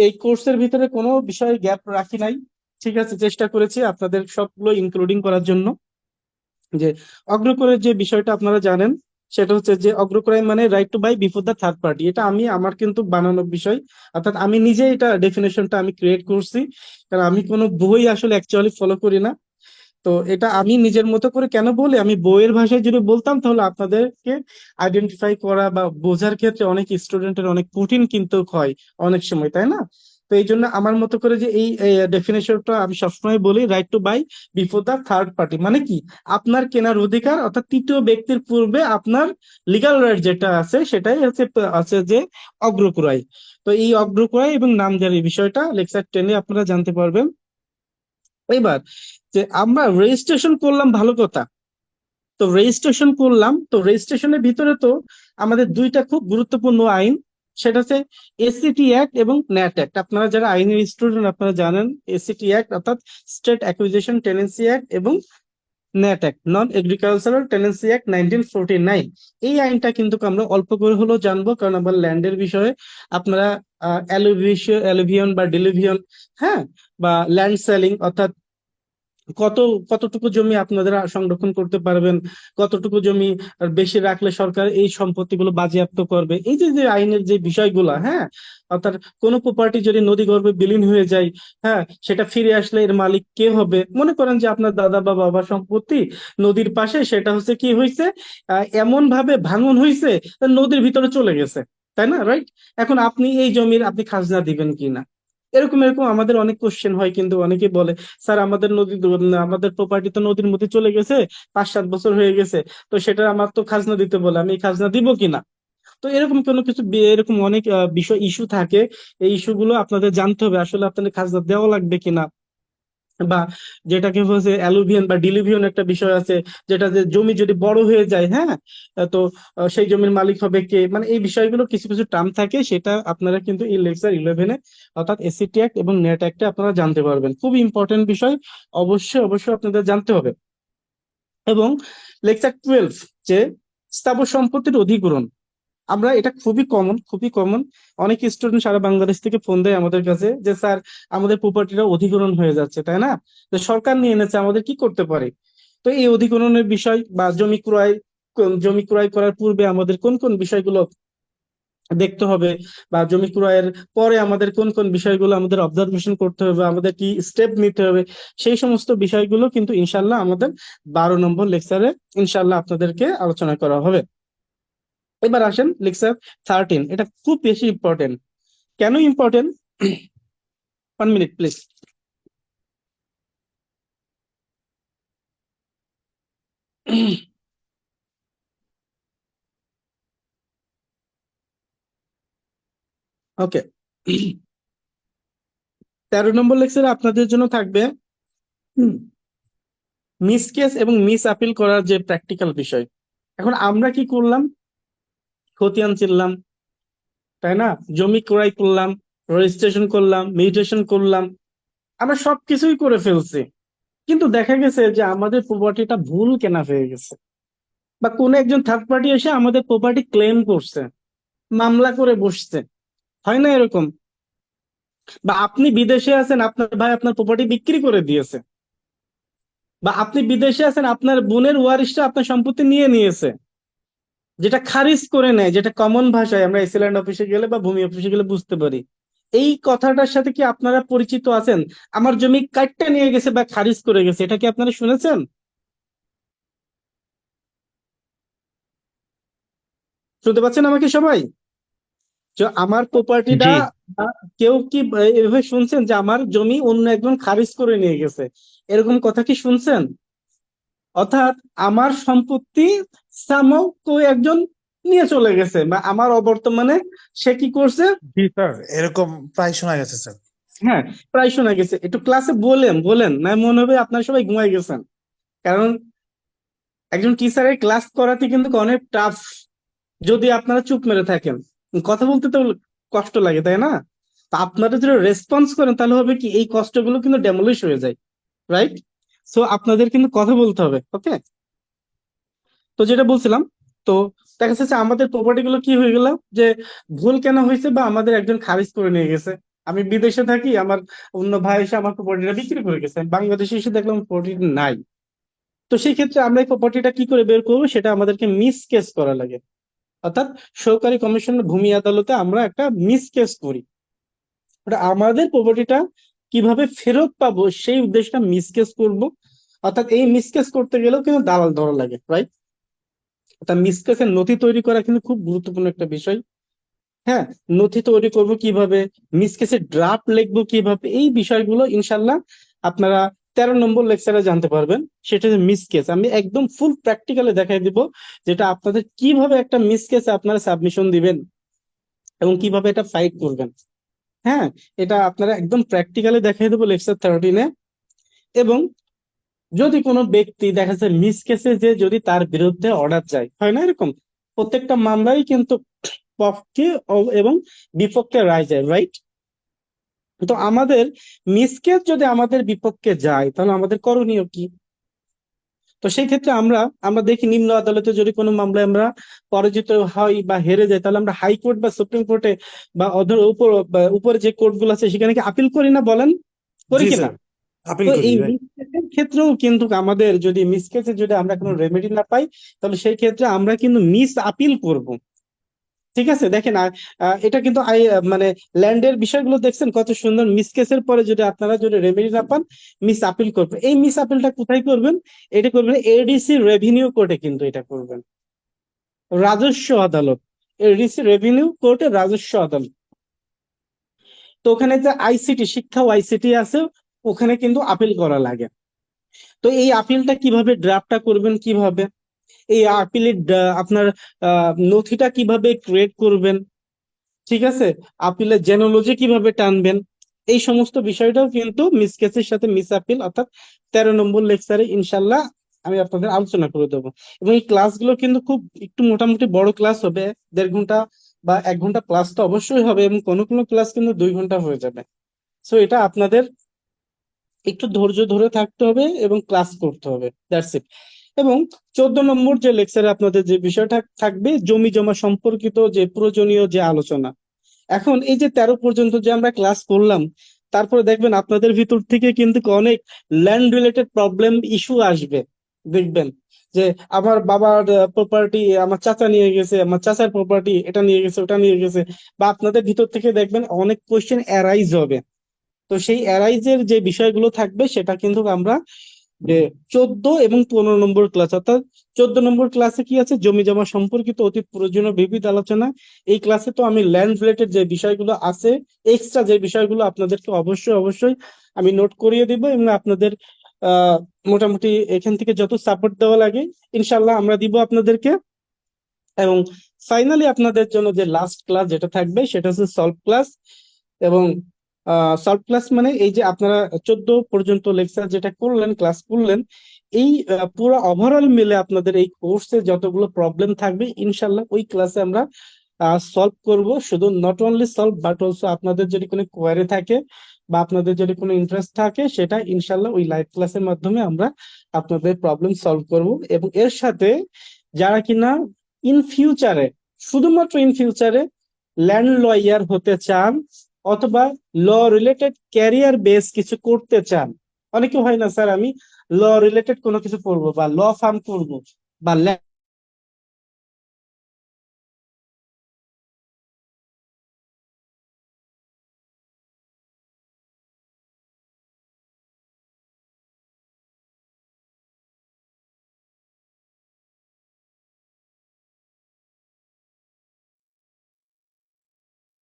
এই কোর্সের ভিতরে কোনো বিষয়ে গ্যাপ রাখি নাই, ঠিক আছে, চেষ্টা করেছি আপনাদের সবগুলো ইনক্লুডিং করার জন্য। যে অগ্রক্রয়ের যে বিষয়টা আপনারা জানেন, সেটা হচ্ছে যে অগ্রক্রয় মানে right to buy before the third party. এটা আমার কিন্তু বানানো বিষয়, অর্থাৎ আমি নিজে এটা ডেফিনেশনটা আমি ক্রিয়েট করছি, কারণ আমি কোনো বই আসলে অ্যাকচুয়ালি ফলো করি না। তো এটা আমি নিজের মতো করে কেন বলি, আমি বইয়ের ভাষায় যদি বলতাম তাহলে আপনাদেরকে আইডেন্টিফাই করা বা বোঝার ক্ষেত্রে অনেক স্টুডেন্টের অনেক কঠিন কিন্তু হয় অনেক সময়, তাই না? তো এই জন্য আমার মতো করে যে এই ডেফিনেশনটা আমি সবসময় বলি, right to buy before the third party মানে কি, আপনার কেনার অধিকার, অর্থাৎ তৃতীয় ব্যক্তির পূর্বে আপনার লিগ্যাল রাইট যেটা আছে সেটাই আছে যে অগ্রক্রয়। তো এই অগ্রক্রয় এবং নামজারি বিষয়টা লেকচার 10-এ আপনারা জানতে পারবেন। এবার যে আমরা রেজিস্ট্রেশন করলাম, ভালো কথা, তো রেজিস্ট্রেশন করলাম, তো রেজিস্ট্রেশনের ভিতরে তো আমাদের দুইটা খুব গুরুত্বপূর্ণ আইন, সেটা হচ্ছে এসিটি অ্যাক্ট এবং ন্যাট অ্যাক্ট। আপনারা যারা আইনের স্টুডেন্ট আপনারা জানেন এসিটি অ্যাক্ট অর্থাৎ স্টেট অ্যাকুইজিশন টেনেন্সি অ্যাক্ট এবং NAT act non agricultural tenancy act 1949। এই আইনটা কিন্তু আমরা অল্প করে হলেও জানবো, কারণ আমার ল্যান্ডের বিষয়ে আপনারা অ্যালুভিয়ন বা ডিলুভিয়ন, হ্যাঁ, বা ল্যান্ড সেলিং অর্থাৎ কতটুকু জমি আপনারা সংরক্ষণ করতে পারবেন, কতটুকু জমি বেশি রাখলে সরকার এই সম্পত্তিগুলো বাজেয়াপ্ত করবে, এই যে যে আইনের যে বিষয়গুলো, হ্যাঁ, অর্থাৎ কোনো প্রপার্টি যদি নদীগর্ভে বিলীন হয়ে যায়, হ্যাঁ, সেটা ফিরে আসলে এর মালিক কে হবে। মনে করেন যে আপনার দাদা বা বাবার সম্পত্তি নদীর পাশে, সেটা হচ্ছে কি হয়েছে, এমন ভাবে ভাঙন হয়েছে নদীর ভিতরে চলে গেছে, তাই না, রাইট? এখন আপনি এই জমির আপনি খাজনা দিবেন কিনা, এরকম এরকম আমাদের অনেক কোশ্চেন হয়, কিন্তু অনেকে বলে স্যার আমাদের প্রপার্টি তো নদীর মধ্যে চলে গেছে, 5-7 বছর হয়ে গেছে, তো সেটা আমার তো খাজনা দিতে বলে, আমি এই খাজনা দিব কিনা। তো এরকম কোনো কিছু এরকম অনেক বিষয় ইস্যু থাকে, এই ইস্যুগুলো আপনাদের জানতে হবে, আসলে আপনাদের খাজনা দেওয়া লাগবে কিনা। বা যেটাকে বলছে অ্যালুভিয়ন বা ডিলুভিয়ন একটা বিষয় আছে, যেটা যে জমি যদি বড় হয়ে যায়, হ্যাঁ, তো সেই জমির মালিক হবে কে, মানে এই বিষয়গুলো কিছু কিছু টার্ম থাকে, সেটা আপনারা কিন্তু এই লেকচার 11-এ অর্থাৎ এসিটি অ্যাক্ট এবং নেট অ্যাক্টে আপনারা জানতে পারবেন। খুব ইম্পর্টেন্ট বিষয়, অবশ্যই অবশ্যই আপনাদের জানতে হবে। এবং লেকচার 12 যে স্থাবর সম্পত্তির অধিগ্রহণ, আমরা এটা খুবই কমন। অনেক স্টুডেন্ট সারা বাংলাদেশ থেকে ফোন দেয় আমাদের কাছে যে স্যার আমাদের প্রপার্টিটা অধিগ্রহণ হয়ে যাচ্ছে, তাই না? তো সরকার নিয়ে এনেছে, আমাদের কি করতে পারে? তো এই অধিগ্রহণের বিষয় বা জমি ক্রয় করার পূর্বে আমাদের কোন কোন বিষয়গুলো দেখতে হবে, বা জমি ক্রয়ের পরে আমাদের কোন কোন বিষয়গুলো আমাদের অবজারভেশন করতে হবে, আমাদের কি স্টেপ নিতে হবে, সেই সমস্ত বিষয়গুলো কিন্তু ইনশাল্লাহ আমাদের 12 নম্বর লেকচারে ইনশাল্লাহ আপনাদেরকে আলোচনা করা হবে। এবার আসেন লেকচার 13, এটা খুব বেশি ইম্পর্টেন্ট। কেন important? 1 minute please. Okay, 13 number লেকচারে আপনাদের জন্য থাকবে মিস কেস এবং মিস আপিল করার যে প্র্যাকটিক্যাল বিষয়। এখন আমরা কি করলাম? খতিয়ান চিনলাম, তাই না? জমি ক্রয় করলাম, রেজিস্ট্রেশন করলাম, মিউটেশন করলাম, আমরা সবকিছুই করে ফেলছি, কিন্তু দেখা গেছে যে আমাদের প্রপার্টিটা ভুল কেনা হয়ে গেছে, বা কোন একজন থার্ড পার্টি এসে আমাদের প্রপার্টি ক্লেম করছে, মামলা করে বসছে, হয় না এরকম? বা আপনি বিদেশে আছেন, আপনার ভাই আপনার প্রপার্টি বিক্রি করে দিয়েছে, বা আপনি বিদেশে আছেন, আপনার বোনের ওয়ারিশটা আপনার সম্পত্তি নিয়ে নিয়েছে, যেটা খারিজ করে নেয়, যেটা কমন ভাষায় আমরা এসিল্যান্ড অফিসে গেলে বা ভূমি অফিসে গেলে বুঝতে পারি। এই কথাটার সাথে কি আপনারা পরিচিত আছেন? আমার জমি কাটতে নিয়ে গেছে বা খারিজ করে গেছে, এটা কি আপনারা শুনেছেন? শুনতে পাচ্ছেন আমাকে সবাই? যে আমার প্রপার্টিটা, জি। কেউ কি এভাবে শুনছেন যে আমার জমি অন্য একজন খারিজ করে নিয়ে গেছে? এরকম কথা কি শুনছেন? অর্থাৎ আমার সম্পত্তি সামহাও কেউ একজন নিয়ে চলে গেছে, বা আমার অবর্তমানে সে কি করছে? জি স্যার, এরকম প্রায় শোনা গেছে স্যার। হ্যাঁ, প্রায় শোনা গেছে। একটু ক্লাসে বলেন না, মনে হবে আপনারা সবাই ঘুমাই গেছেন। কারণ একজন টিচারের ক্লাস করাতে কিন্তু অনেক টাফ, যদি আপনারা চুপ মেরে থাকেন। কথা বলতে তো কষ্ট লাগে, তাই না? তা আপনারা যদি রেসপন্স করেন তাহলে হবে কি, এই কষ্টগুলো কিন্তু ডেমোলিশ হয়ে যায়, রাইট? সো আপনাদের কিন্তু কথা বলতে হবে, ওকে? তো যেটা বলছিলাম, তো দেখা যাচ্ছে আমাদের প্রপার্টি গুলো কি হয়ে গেল, যে ভুল কেন হয়েছে, বা আমাদের একজন খারিজ করে নিয়ে গেছে। আমি বিদেশে থাকি, আমার অন্য ভাই এসে আমার প্রপার্টিটা বিক্রি করে গেছে, আমি বাংলাদেশে এসে দেখলাম প্রপার্টি নাই। তো সেই ক্ষেত্রে আমরা এই প্রপার্টিটা কি করে বের করবো, সেটা আমাদেরকে মিস কেস করা লাগে। অর্থাৎ সহকারী কমিশনার ভূমি আদালতে আমরা একটা মিস কেস করি, ওটা আমাদের প্রপার্টিটা কিভাবে ফেরত পাবো সেই উদ্দেশ্যটা মিস কেস করবো। অর্থাৎ এই মিস কেস করতে গেলেও কিন্তু দালাল ধরা লাগে, রাইট? তা মিস কেসের নথি তৈরি করা কিন্তু খুব গুরুত্বপূর্ণ একটা বিষয়। হ্যাঁ, নথি তৈরি করব কিভাবে, মিস কেসের ড্রাফট লিখবো কিভাবে, এই বিষয়গুলো ইনশাল্লাহ আপনারা 13 নম্বর লেকচারে জানতে পারবেন। সেটা হচ্ছে মিস কেস, আমি একদম ফুল প্র্যাকটিক্যালি দেখাই দিব, যেটা আপনাদের কিভাবে একটা মিস কেসে আপনারা সাবমিশন দিবেন এবং কিভাবে এটা ফাইট করবেন। হ্যাঁ, এটা আপনারা একদম প্র্যাকটিক্যালি দেখাই দেবো লেকচার 13-এ। এবং যদি কোনো ব্যক্তি দেখা যায় মিস কেসে, যে যদি তার বিরুদ্ধে অর্ডার যায়, হয় না এরকম? প্রত্যেকটা মামলায় কিন্তু পক্ষে এবং বিপক্ষে রায় যায়, রাইট? তো আমাদের মিস কেস যদি আমাদের বিপক্ষে যায়, তাহলে আমাদের করণীয় কি? তো সেই ক্ষেত্রে আমরা আমরা দেখি নিম্ন আদালতে যদি কোনো মামলায় আমরা পরাজিত হই বা হেরে যাই, তাহলে আমরা হাইকোর্ট বা সুপ্রিম কোর্টে বা উপরে যে কোর্ট গুলো আছে সেখানে কি আপিল করি না, বলেন? করি জি কিনা? স্যার, আপিল তো করি এই ভাই। মিস কেসের ক্ষেত্রেও কিন্তু আমাদের যদি মিস কেসে যদি আমরা কোনো রেমেডি না পাই, তাহলে সেই ক্ষেত্রে আমরা কিন্তু মিস আপিল করব। ঠিক আছে, দেখেন এটা কিন্তু মানে ল্যান্ডের বিষয়গুলো দেখছেন কত সুন্দর। মিস কেসের পরে যদি আপনারা যদি রেমেডি না পান, মিস আপিল করবেন। এই মিস আপিলটা কোথায় করবেন? এটা করবেন এডিসি রেভিনিউ কোর্টে, কিন্তু এটা করবেন রাজস্ব আদালত, এডিসি রেভিনিউ কোর্টে রাজস্ব আদালত। তো ওখানে যে আইসিটি, শিক্ষা ও আইসিটি আছে, ওখানে কিন্তু আপিল করা লাগে। তো এই আপিলটা কিভাবে ড্রাফটটা করবেন, কিভাবে এই আপিলের আপনার নথিটা কিভাবে ক্রিয়েট করবেন, ঠিক আছে, আপিলের জেনোলজি কিভাবে টানবেন, এই সমস্ত বিষয়টাও কিন্তু মিস কেসের সাথে মিস আপিল অর্থাৎ 13 নম্বর লেকচারে ইনশাল্লাহ আমি আপনাদের আলোচনা করে দেবো। এবং এই ক্লাসগুলো কিন্তু খুব একটু মোটামুটি বড় ক্লাস হবে, 1.5 ঘন্টা বা 1 ঘন্টা ক্লাস তো অবশ্যই হবে, এবং কোনো কোনো ক্লাস কিন্তু 2 ঘন্টা হয়ে যাবে। সো এটা আপনাদের একটু ধৈর্য ধরে থাকতে হবে এবং ক্লাস করতে হবে, দ্যাটস ইট। এবং 14 নম্বর যে লেকচারে আপনাদের যে বিষয়টা থাকবে জমি জমা সম্পর্কিত যে প্রয়োজনীয় যে আলোচনা। এখন এই যে 13 পর্যন্ত যে আমরা ক্লাস করলাম, তারপরে দেখবেন আপনাদের ভিতর থেকে কিন্তু অনেক ল্যান্ড রিলেটেড প্রবলেম ইস্যু আসবে। দেখবেন যে আমার বাবার প্রপার্টি আমার চাচা নিয়ে গেছে, আমার চাচার প্রপার্টি এটা নিয়ে গেছে, ওটা নিয়ে গেছে, বা আপনাদের ভিতর থেকে দেখবেন অনেক কোয়েশ্চেন অ্যারাইজ হবে। তো সেই অ্যারাইজের যে বিষয়গুলো থাকবে সেটা কিন্তু আমরা যে 14 এবং 15 নম্বর ক্লাস, অর্থাৎ 14 নম্বর ক্লাসে কি আছে, জমি জমা সম্পর্কিত অতি প্রয়োজনীয় বিবিধ আলোচনা। এই ক্লাসে তো আমি ল্যান্ড রিলেটেড যে বিষয়গুলো আছে, এক্সট্রা যে বিষয়গুলো আপনাদেরকে অবশ্যই আমি নোট করিয়ে দিব, এবং আপনাদের মোটামুটি এখান থেকে যত সাপোর্ট দেওয়া লাগে ইনশাল্লাহ আমরা দিব আপনাদেরকে। এবং ফাইনালি আপনাদের জন্য যে লাস্ট ক্লাস যেটা থাকবে সেটা হচ্ছে সলভ ক্লাস। এবং সলভ ক্লাস মানে এই যে আপনারা 14 পর্যন্ত লেকচার যেটা করলেন, ক্লাস করলেন, এই পুরো ওভারঅল মিলে আপনাদের এই কোর্সে যতগুলো প্রবলেম থাকবে ইনশাল্লাহ ওই ক্লাসে আমরা সলভ করব। শুধু not only solve but also আপনাদের যদি কোনো কোয়ারি থাকে বা আপনাদের যদি কোনো ইন্টারেস্ট থাকে সেটা ইনশাল্লাহ ওই লাইভ ক্লাসের মাধ্যমে আমরা আপনাদের প্রবলেম সলভ করব। এবং এর সাথে যারা কিনা ইন ফিউচারে, শুধুমাত্র ইন ফিউচারে ল্যান্ড লয়ার হতে চান অথবা ল রিলেটেড ক্যারিয়ার বেস কিছু করতে চান, অনেকে হয় না স্যার আমি ল রিলেটেড কোনো কিছু করবো বা ল ফার্ম করবো বা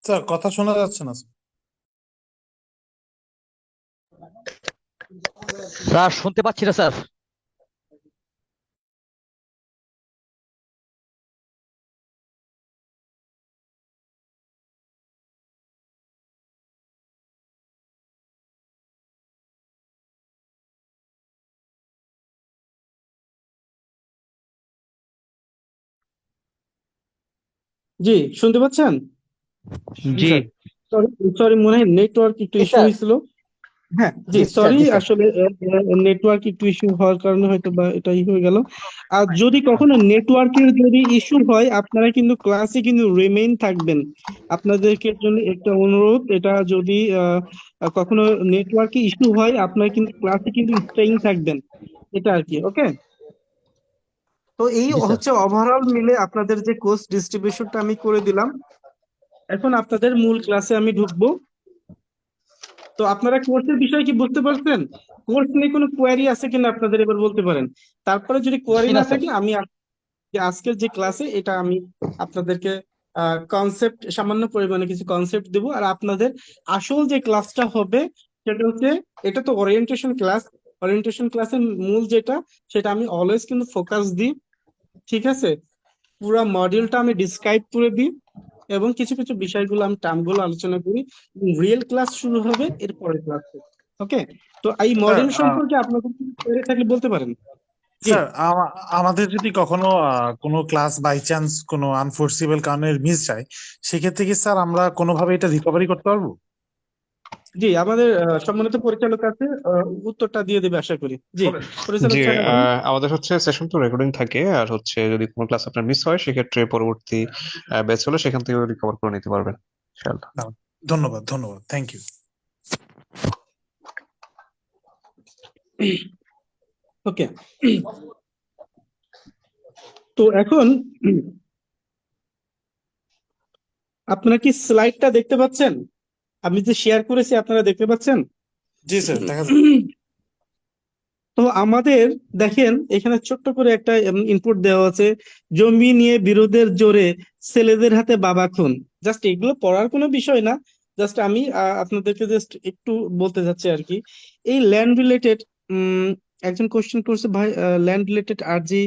স্যার কথা শোনা যাচ্ছে না স্যার। স্যার শুনতে পাচ্ছি না স্যার। জি শুনতে পাচ্ছেন? জি সরি সরি, মনে হয় নেটওয়ার্ক একটু ইস্যু হয়েছিল। হ্যাঁ জি সরি, আসলে নেটওয়ার্ক একটু ইস্যু হওয়ার কারণে হয়তো বা এটাই হয়ে গেল। আর যদি কখনো নেটওয়ার্কের যদি ইস্যু হয় আপনারা কিন্তু ক্লাসে কিন্তু রিমেইন থাকবেন। আপনাদেরকে জন্য একটা অনুরোধ, এটা যদি কখনো নেটওয়ার্কে ইস্যু হয় আপনারা কিন্তু ক্লাসে কিন্তু স্টেইং থাকবেন, এটা আর কি। ওকে, তো এই জি স্যার। হচ্ছে ওভারঅল মিলে আপনাদের যে কোর্স ডিস্ট্রিবিউশনটা আমি করে দিলাম। এখন আপনাদের মূল ক্লাসে আমি ঢুকবো। তো আপনারা কোর্সের বিষয় কি বুঝতে পারছেন? কোর্স নিয়ে কোনো কোয়ারি আছে কিনা আপনাদের এবার বলতে পারেন। তারপরে যদি কোয়ারি জি না না স্যার। থাকে আমি আজকের যে ক্লাসে এটা আমি আপনাদেরকে কনসেপ্ট, সামান্য পরিমাণে কিছু কনসেপ্ট দেবো। আর আপনাদের আসল যে ক্লাসটা হবে সেটা হচ্ছে, এটা তো ওরিয়েন্টেশন ক্লাস, ওরিয়েন্টেশন ক্লাসের মূল যেটা সেটা আমি অলওয়েজ কিন্তু ফোকাস দিই, ঠিক আছে? পুরো মডিউলটা আমি ডিসক্রাইব করে দিই এবং কিছু কিছু বিষয়গুলো আমি টার্মগুলো আলোচনা করি। রিয়েল ক্লাস শুরু হবে এর পরের ক্লাসে। ওকে, তো এই স্যার মডিউল সম্পর্কে আপনাদের কিছু query থাকলে বলতে পারেন। জি স্যার আমাদের যদি কখনো কোনো ক্লাস বাই চান্স কোনো আনফোর্সিবল কারণে মিস যায়, সেক্ষেত্রে কি স্যার আমরা কোনোভাবে এটা রিকভারি করতে পারবো? জি, আমাদের সম্মানিত পরিচালক আছে, উত্তরটা দিয়ে দেবে আশা করি। জি পরিচালক জি, স্যার এখন। আমাদের হচ্ছে সেশন তো রেকর্ডিং থাকে, আর হচ্ছে যদি কোনো ক্লাস আপনার মিস হয় সেক্ষেত্রে পরবর্তী ব্যাচ হলে সেখান থেকে রিকভার করে নিতে পারবেন ইনশাআল্লাহ। ধন্যবাদ ধন্যবাদ, থ্যাংক ইউ। ওকে, তো এখন আপনারা কি স্লাইডটা দেখতে পাচ্ছেন? আমি যে শেয়ার করেছি আপনারা দেখতে পাচ্ছেন? জি স্যার, দেখা যাচ্ছে। তো আমাদের দেখেন এখানে ছোট্ট করে একটা ইনপুট দেওয়া আছে, জমি নিয়ে বিরোধের জোরে ছেলেদের হাতে বাবা খুন। জাস্ট এগুলো পড়ার কোনো বিষয় না, জাস্ট আমি আপনাদেরকে জাস্ট একটু বলতে যাচ্ছি আর কি। এই ল্যান্ড রিলেটেড একজন কোশ্চেন করছে, ভাই ল্যান্ড রিলেটেড আরজি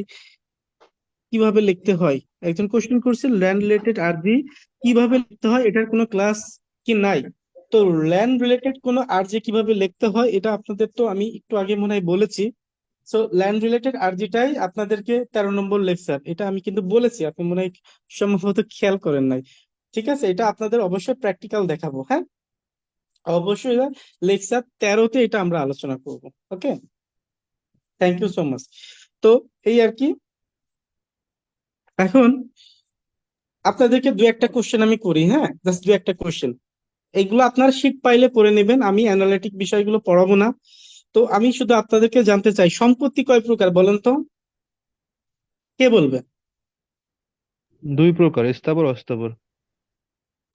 কিভাবে লিখতে হয়। একজন কোশ্চেন করছে ল্যান্ড রিলেটেড আরজি কিভাবে লিখতে হয়, এটার কোনো ক্লাস কি নাই? তো ল্যান্ড রিলেটেড কোনো আরজি কিভাবে লিখতে হয় এটা আপনাদের তো আমি একটু আগে মনে হয় বলেছি। সো ল্যান্ড রিলেটেড আরজিটাই আপনাদেরকে 13 নম্বর লেকচার, এটা আমি কিন্তু বলেছি, আপনি মনে হয় সম্ভবত খেয়াল করেন নাই। ঠিক আছে, এটা আপনাদের অবশ্যই প্র্যাকটিক্যাল দেখাবো। হ্যাঁ, অবশ্যই লেকচার 13-তে এটা আমরা আলোচনা করব। ওকে, থ্যাংক ইউ সো মাচ। তো এই আর কি। এখন আপনাদেরকে দু একটা কোশ্চেন আমি করি, হ্যাঁ, জাস্ট দু একটা কোশ্চেন। এইগুলো আপনারা শীট পাইলে পড়ে নেবেন, আমি অ্যানালিটিক বিষয়গুলো পড়াবো না। তো আমি শুধু আপনাদেরকে জানতে চাই, সম্পত্তি কয় প্রকার বলেন তো, কে বলবে? 2 প্রকার, স্থাবর অস্থাবর।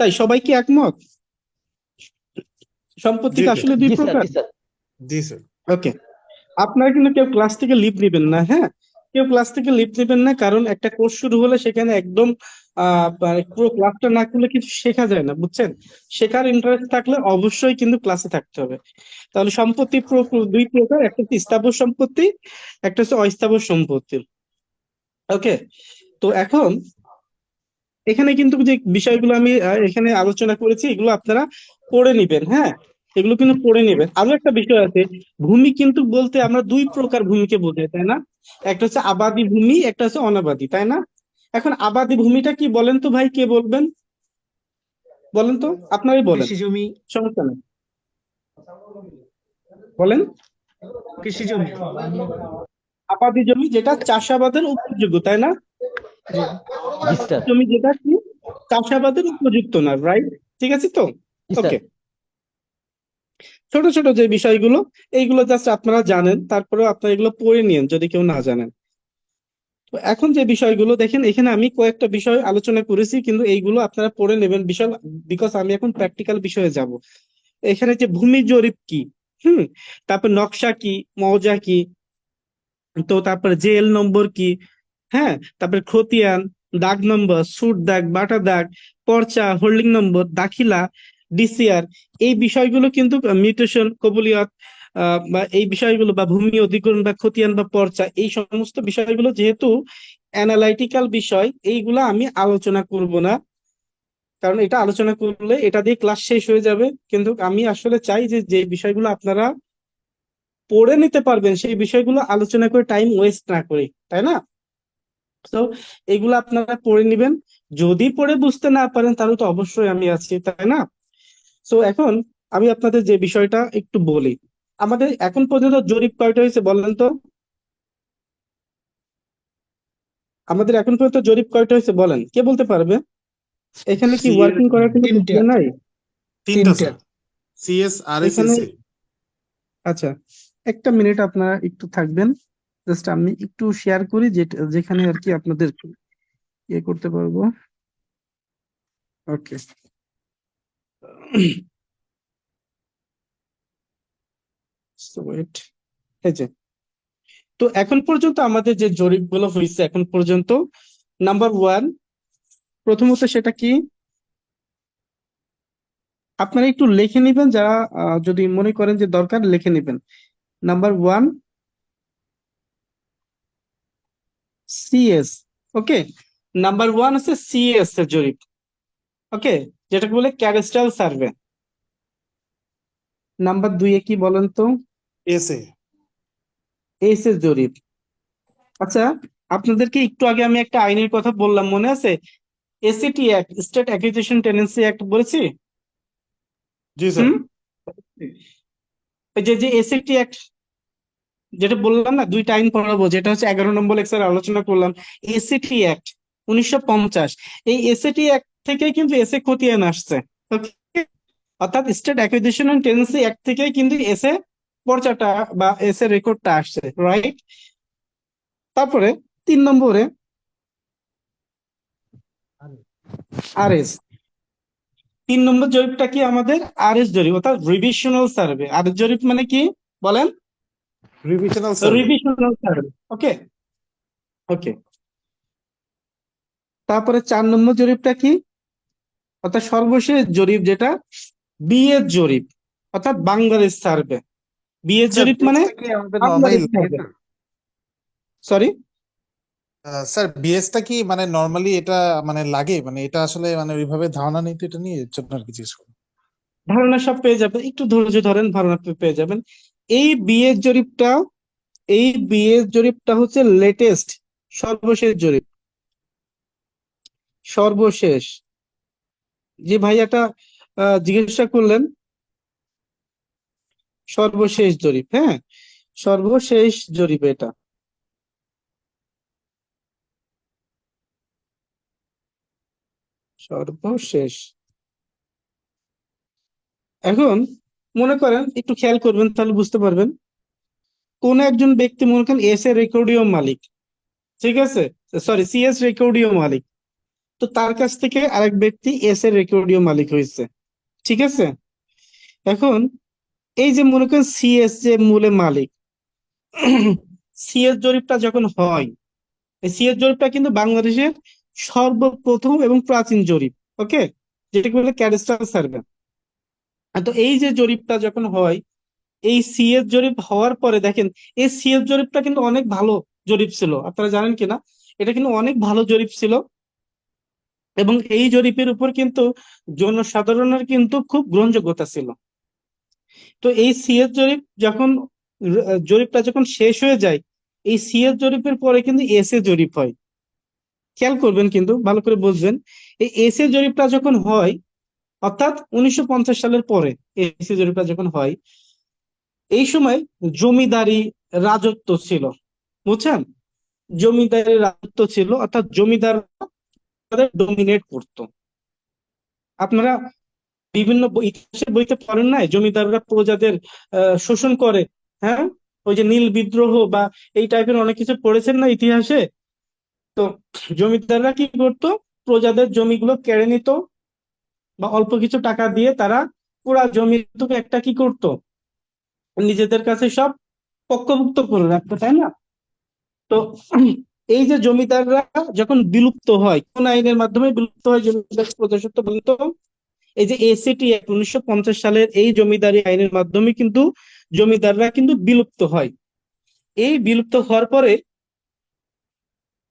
তাই সবাই কি একমত? সম্পত্তি জি কি স্যার, আসলে দুই জি স্যার, প্রকার? জি স্যার। জি স্যার। ওকে, আপনারা কিন্তু কেউ ক্লাস থেকে লিভ নেবেন না, হ্যাঁ, কেউ ক্লাস থেকে লিভ নেবেন না, কারণ একটা কোর্স শুরু হলে সেখানে একদম মানে পুরো ক্লাসটা না করলে কিছু শেখা যায় না, বুঝছেন? শেখার ইন্টারেস্ট থাকলে অবশ্যই কিন্তু ক্লাসে থাকতে হবে। তাহলে সম্পত্তি দুই প্রকার, একটা হচ্ছে স্থাবর সম্পত্তি, একটা হচ্ছে অস্থাবর সম্পত্তি। ওকে, তো এখন এখানে কিন্তু যে বিষয়গুলো আমি এখানে আলোচনা করেছি এগুলো আপনারা পড়ে নিবেন, হ্যাঁ, এগুলো কিন্তু পড়ে নিবেন। আরো একটা বিষয় আছে, ভূমি কিন্তু বলতে আমরা দুই প্রকার ভূমিকে বোঝাই, তাই না? একটা হচ্ছে আবাদি ভূমি, একটা হচ্ছে অনাবাদি, তাই না? এখন আবাদি ভূমিটা কি বলেন তো ভাই, কে বলবেন? বলেন তো, আপনারাই বলেন, কৃষি জমি, সমস্যা নেই, বলেন। কৃষি জমি। আবাদি জমি যেটা চাষাবাদের উপযোগ্য, তাই না? জি স্যার, জমি যেটা কি চাষাবাদের উপযুক্ত না, রাইট? ঠিক আছে তো? জি স্যার। ওকে, ছোট ছোট যে বিষয়গুলো এইগুলো জাস্ট আপনারা জানেন, তারপরেও আপনারা এগুলো পড়ে নিন যদি কেউ না জানেন। তো এখন যে বিষয়গুলো দেখেন, এখানে আমি কয়েকটা বিষয় আলোচনা করেছি, কিন্তু এইগুলো আপনারা পড়ে নেবেন বিশাল, বিকজ আমি এখন প্র্যাকটিক্যাল বিষয়ে যাব। এখানে যে ভূমি জরিপ কি, তারপর নকশা কি, মৌজা কি, তো তারপরে জেএল নম্বর কি, হ্যাঁ, তারপরে খতিয়ান, দাগ নম্বর, সুট দাগ, বাটা দাগ, পর্চা, হোল্ডিং নম্বর, দাখিলা, ডিসিআর, এই বিষয়গুলো কিন্তু মিউটেশন, কবুলিয়ত, বা এই বিষয়গুলো বা ভূমি অধিগ্রহণ বা খতিয়ান বা পর্চা, এই সমস্ত বিষয়গুলো যেহেতু অ্যানালাইটিক্যাল বিষয়, এইগুলো আমি আলোচনা করব না, কারণ এটা আলোচনা করলে এটা দিয়ে ক্লাস শেষ হয়ে যাবে। কিন্তু আমি আসলে চাই যে যে বিষয়গুলো আপনারা পড়ে নিতে পারবেন সেই বিষয়গুলো আলোচনা করে টাইম ওয়েস্ট না করি, তাই না? তো এগুলো আপনারা পড়ে নিবেন, যদি পড়ে বুঝতে না পারেন তাহলে তো অবশ্যই আমি আছি, তাই না? তো এখন আমি আপনাদের যে বিষয়টা একটু বলি, আমাদের এখন পর্যন্ত জরিপ কয়টা হয়েছে বলেন তো? আমাদের এখন পর্যন্ত জরিপ কয়টা হয়েছে বলেন, কে বলতে পারবে? এখানে কি ওয়ার্কিং করার কোনো তিনটা। ইয়ে নাই? তিনটা তিনটা। স্যার, সিএস আর এস এখানে এস এ। আচ্ছা, একটা মিনিট আপনারা একটু থাকবেন, জাস্ট আমি একটু শেয়ার করি যেটা যেখানে আর কি আপনাদের ইয়ে করতে পারবো। ওকে, ওয়েট, এই যে, তো এখন পর্যন্ত আমাদের যে জরিপগুলো হয়েছে এখন পর্যন্ত, নাম্বার ওয়ান, প্রথমত সেটা কি, আপনারা একটু লিখে নিবেন, যারা যদি মনে করেন যে দরকার লিখে নিবেন। Number one, CS. Okay, number one হচ্ছে সিএস এর জরিপ, ওকে, যেটাকে বলে ক্যাডাস্ট্রাল সার্ভে। নাম্বার দুইয়ে কি বলেন তো? S A. এস এর জরিপ। আচ্ছা, আপনাদেরকে একটু আগে আমি একটা আইনের কথা বললাম, মনে আছে? SAT act, state acquisition tendency act বলেছি। জি স্যার। হুম, ওই যে যে এসিটি অ্যাক্ট যেটা বললাম না, দুইটা আইন পড়াবো, যেটা হচ্ছে 11 নম্বর লেকচারে আলোচনা করলাম, এসিটি অ্যাক্ট 1950। এই এসিটি অ্যাক্ট থেকেই কিন্তু এসে খতিয়ান আসছে, ওকে, অর্থাৎ state acquisition and tenancy act থেকেই কিন্তু এসে পর্চাটা বা এসে রেকর্ডটা আসছে, রাইট? তারপরে 3 নম্বরে আরএস। 3 নম্বর জরিপটা কি আমাদের? আরএস জরিপ, অর্থাৎ রিভিশনাল সার্ভে। আরএস জরিপ মানে কি বলেন? Revisional survey. রিভিশনাল সার্ভে, ওকে, ওকে। তারপরে 4 নম্বর জরিপটা কি? অর্থাৎ সর্বশেষ জরিপ যেটা বিএস জরিপ, অর্থাৎ বাংলাদেশ সার্ভে। বিএস স্যার জরিপ মানে বিএসটা কি আমাদের নরমালি বাংলাদেশ লাগে সার্ভে, না? সরি, স্যার বিএসটা কি মানে নরমালি এটা মানে লাগে, মানে এটা আসলে মানে ওইভাবে ধারণা নেই তো এটা নিয়ে, এর জন্য আর কি জিজ্ঞেস করি। ধারণা সব পেয়ে যাবেন, একটু ধৈর্য ধরেন, ধারণা পেয়ে যাবেন। এই বিএস জরিপটা, এই বিএস জরিপটা হচ্ছে লেটেস্ট, সর্বশেষ জরিপ, সর্বশেষ। যে ভাইয়াটা জিজ্ঞাসা করলেন, সর্বশেষ জরিপ, হ্যাঁ, সর্বশেষ জরিপ এটা। সর্বশেষ। এখন মনে করেন, একটু খেয়াল করবেন তাহলে বুঝতে পারবেন। কোন একজন ব্যক্তি মনে করেন এস এর রেকর্ডীয় মালিক, ঠিক আছে, সরি সিএস রেকর্ডীয় মালিক, তো তার কাছ থেকে আরেক ব্যক্তি এস এর রেকর্ডীয় মালিক হয়েছে, ঠিক আছে। এখন এই যে মনে করেন সিএস যে মূলে মালিক, সিএস জরিপটা যখন হয়, এই সিএস জরিপটা কিন্তু বাংলাদেশের সর্বপ্রথম এবং প্রাচীন জরিপ, ওকে, যেটাকে বলে ক্যাডাস্ট্রাল সার্ভে। তো এই যে জরিপটা যখন হয়, এই সিএস জরিপ হওয়ার পরে দেখেন, এই সিএস জরিপটা কিন্তু অনেক ভালো জরিপ ছিল, আপনারা জানেন কিনা, এটা কিন্তু অনেক ভালো জরিপ ছিল। এবং এই জরিপের উপর কিন্তু জনসাধারণের কিন্তু খুব গ্রহণযোগ্যতা ছিল। তো এই সিএস জরিপ যখন জরিপটা যখন শেষ হয়ে যায়, এই সিএস জরিপের পরে কিন্তু এসএ জরিপ হয়। খেয়াল করবেন কিন্তু ভালো করে বুঝবেন, এই এসএ জরিপটা যখন হয়, অর্থাৎ 1950 সালের পরে এসএ জরিপটা যখন হয়, এই সময় জমিদারি রাজত্ব ছিল, বুঝছেন, জমিদারি রাজত্ব ছিল, অর্থাৎ জমিদার ডমিনেট করতো। আপনারা বিভিন্ন ইতিহাসের বইতে পড়েন নাই, জমিদাররা প্রজাদের শোষণ করে, হ্যাঁ, ওই যে নীল বিদ্রোহ বা এই টাইপের অনেক কিছু পড়েছেন না ইতিহাসে। তো জমিদাররা কি করতো, প্রজাদের জমিগুলো কেড়ে নিত, বা অল্প কিছু টাকা দিয়ে তারা পুরা জমি একটা কি করতো, নিজেদের কাছে সব পক্ষভুক্ত করে রাখতো, তাই না। তো এই যে জমিদাররা যখন বিলুপ্ত হয়, কোন আইনের মাধ্যমে বিলুপ্ত হয় জমিদার প্রজাস্বত্ব বলতো, এই যে এসিটি 1950 সালের এই জমিদারি আইনের মাধ্যমে কিন্তু জমিদাররা কিন্তু বিলুপ্ত হয়। এই বিলুপ্ত হওয়ার পরে,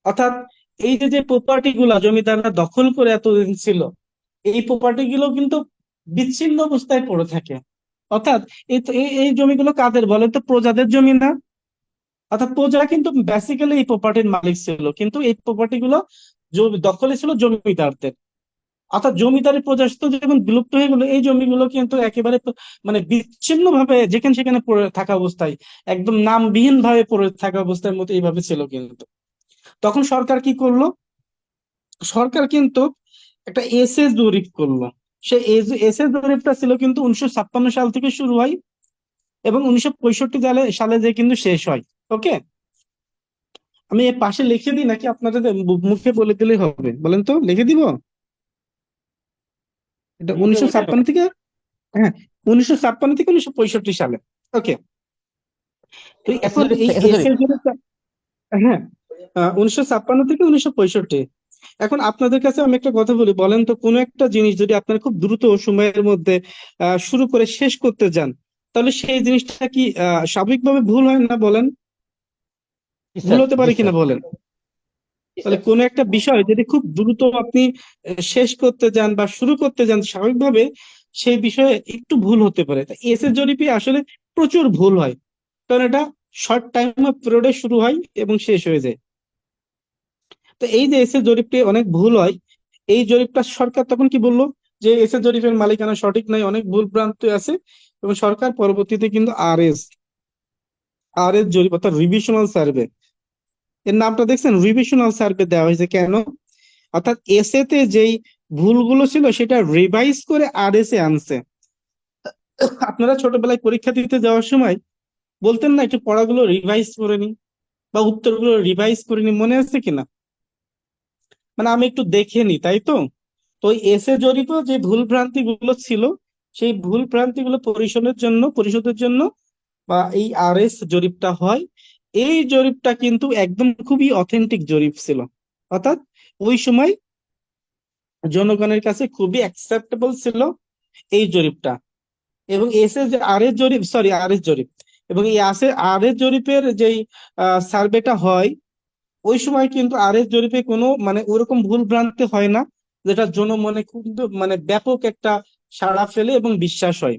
অর্থাৎ এই যে প্রপার্টি গুলা জমিদাররা দখল করে এতদিন ছিল, এই প্রপার্টি গুলো কিন্তু বিচ্ছিন্ন অবস্থায় পড়ে থাকে। অর্থাৎ এই জমিগুলো কাদের বলে, তো প্রজাদের জমি না, অর্থাৎ প্রজা কিন্তু বেসিক্যালি এই প্রপার্টির মালিক ছিল, কিন্তু এই প্রপার্টি গুলো দখলে ছিল জমিদারদের। অর্থাৎ জমিদারি প্রজাস্বত্ব যখন বিলুপ্ত হয়ে গেল, এই জমিগুলো কিন্তু একেবারে মানে বিচ্ছিন্ন ভাবে যেখানে সেখানে পড়ে থাকা অবস্থায়, একদম নামবিহীন ভাবে পড়ে থাকা অবস্থার মতো এইভাবে ছিল। কিন্তু তখন সরকার কি করলো, সরকার কিন্তু একটা এসএস জরিপ করলো। সেই এসএস জরিপটা ছিল কিন্তু 1956 সাল থেকে শুরু হয় এবং 1965 সালে যে কিন্তু শেষ হয়, ওকে। আমি এর পাশে লিখে দিই নাকি আপনাদের মুখে বলে দিলেই হবে, বলেন তো, লিখে দিব? এটা 1956 থেকে, হ্যাঁ, 1956 থেকে 1965 সালে, ওকে। তো এখন এই এসএস জরিপটা, হ্যাঁ, 1956 থেকে 1965। এখন আপনাদের কাছে আমি একটা কথা বলি, বলেন তো, কোনো একটা জিনিস যদি আপনারা খুব দ্রুত সময়ের মধ্যে শুরু করে শেষ করতে যান, তাহলে সেই জিনিসটা কি স্বাভাবিকভাবে ভুল হয় না, বলেন? ভুল হতে পারে কিনা বলেন? তাহলে কোনো একটা বিষয় যদি খুব দ্রুত আপনি শেষ করতে যান বা শুরু করতে যান, স্বাভাবিকভাবে সেই বিষয়ে একটু ভুল হতে পারে। এসএ জরিপে আসলে প্রচুর ভুল হয়, কারণ এটা শর্ট টাইম পিরিয়ডে শুরু হয় এবং শেষ হয়ে যায়। তো এই যে এসএ জরিপে অনেক ভুল হয়, এই জরিপটা সরকার তখন কি বললো, যে এসএ জরিপের মালিকানা সঠিক নাই, অনেক ভুল ভ্রান্তি আছে, এবং সরকার পরবর্তীতে কিন্তু আরএস জরিপ, অর্থাৎ রিভিশনাল সার্ভে, এর নামটা দেখছেন, রিভিশনাল সার্ভে দেওয়া হয়েছে কেন, অর্থাৎ এসএ তে যেই ভুলগুলো ছিল সেটা রিভাইজ করে আরএস এ আনছে। আপনারা ছোটবেলায় পরীক্ষা দিতে যাওয়ার সময় বলতেন না, একটু পড়াগুলো রিভাইজ করে নি বা উত্তরগুলো রিভাইজ করে নি, মনে আছে কিনা? মানে আমি একটু দেখে নি, তাই তো। তো এসএ জরিপেও যে ভুল ভ্রান্তি গুলো ছিল, সেই ভুল ভ্রান্তি গুলো পরিশোধের জন্য বা এই আরএস জরিপটা হয়। এই জরিপটা কিন্তু একদম খুবই অথেন্টিক জরিপ ছিল, অর্থাৎ ওই সময় জনগণের কাছে খুবই অ্যাকসেপ্টেবল ছিল এই জরিপটা। এবং আরএস জরিপ, এবং এই আরএস জরিপের যেই সার্ভেটা হয়, ওই সময় কিন্তু আরএস জরিপে কোনো মানে ওরকম ভুল ভ্রান্তি হয় না, যেটা জনমনে কিন্তু মানে ব্যাপক একটা সাড়া ফেলে এবং বিশ্বাস হয়।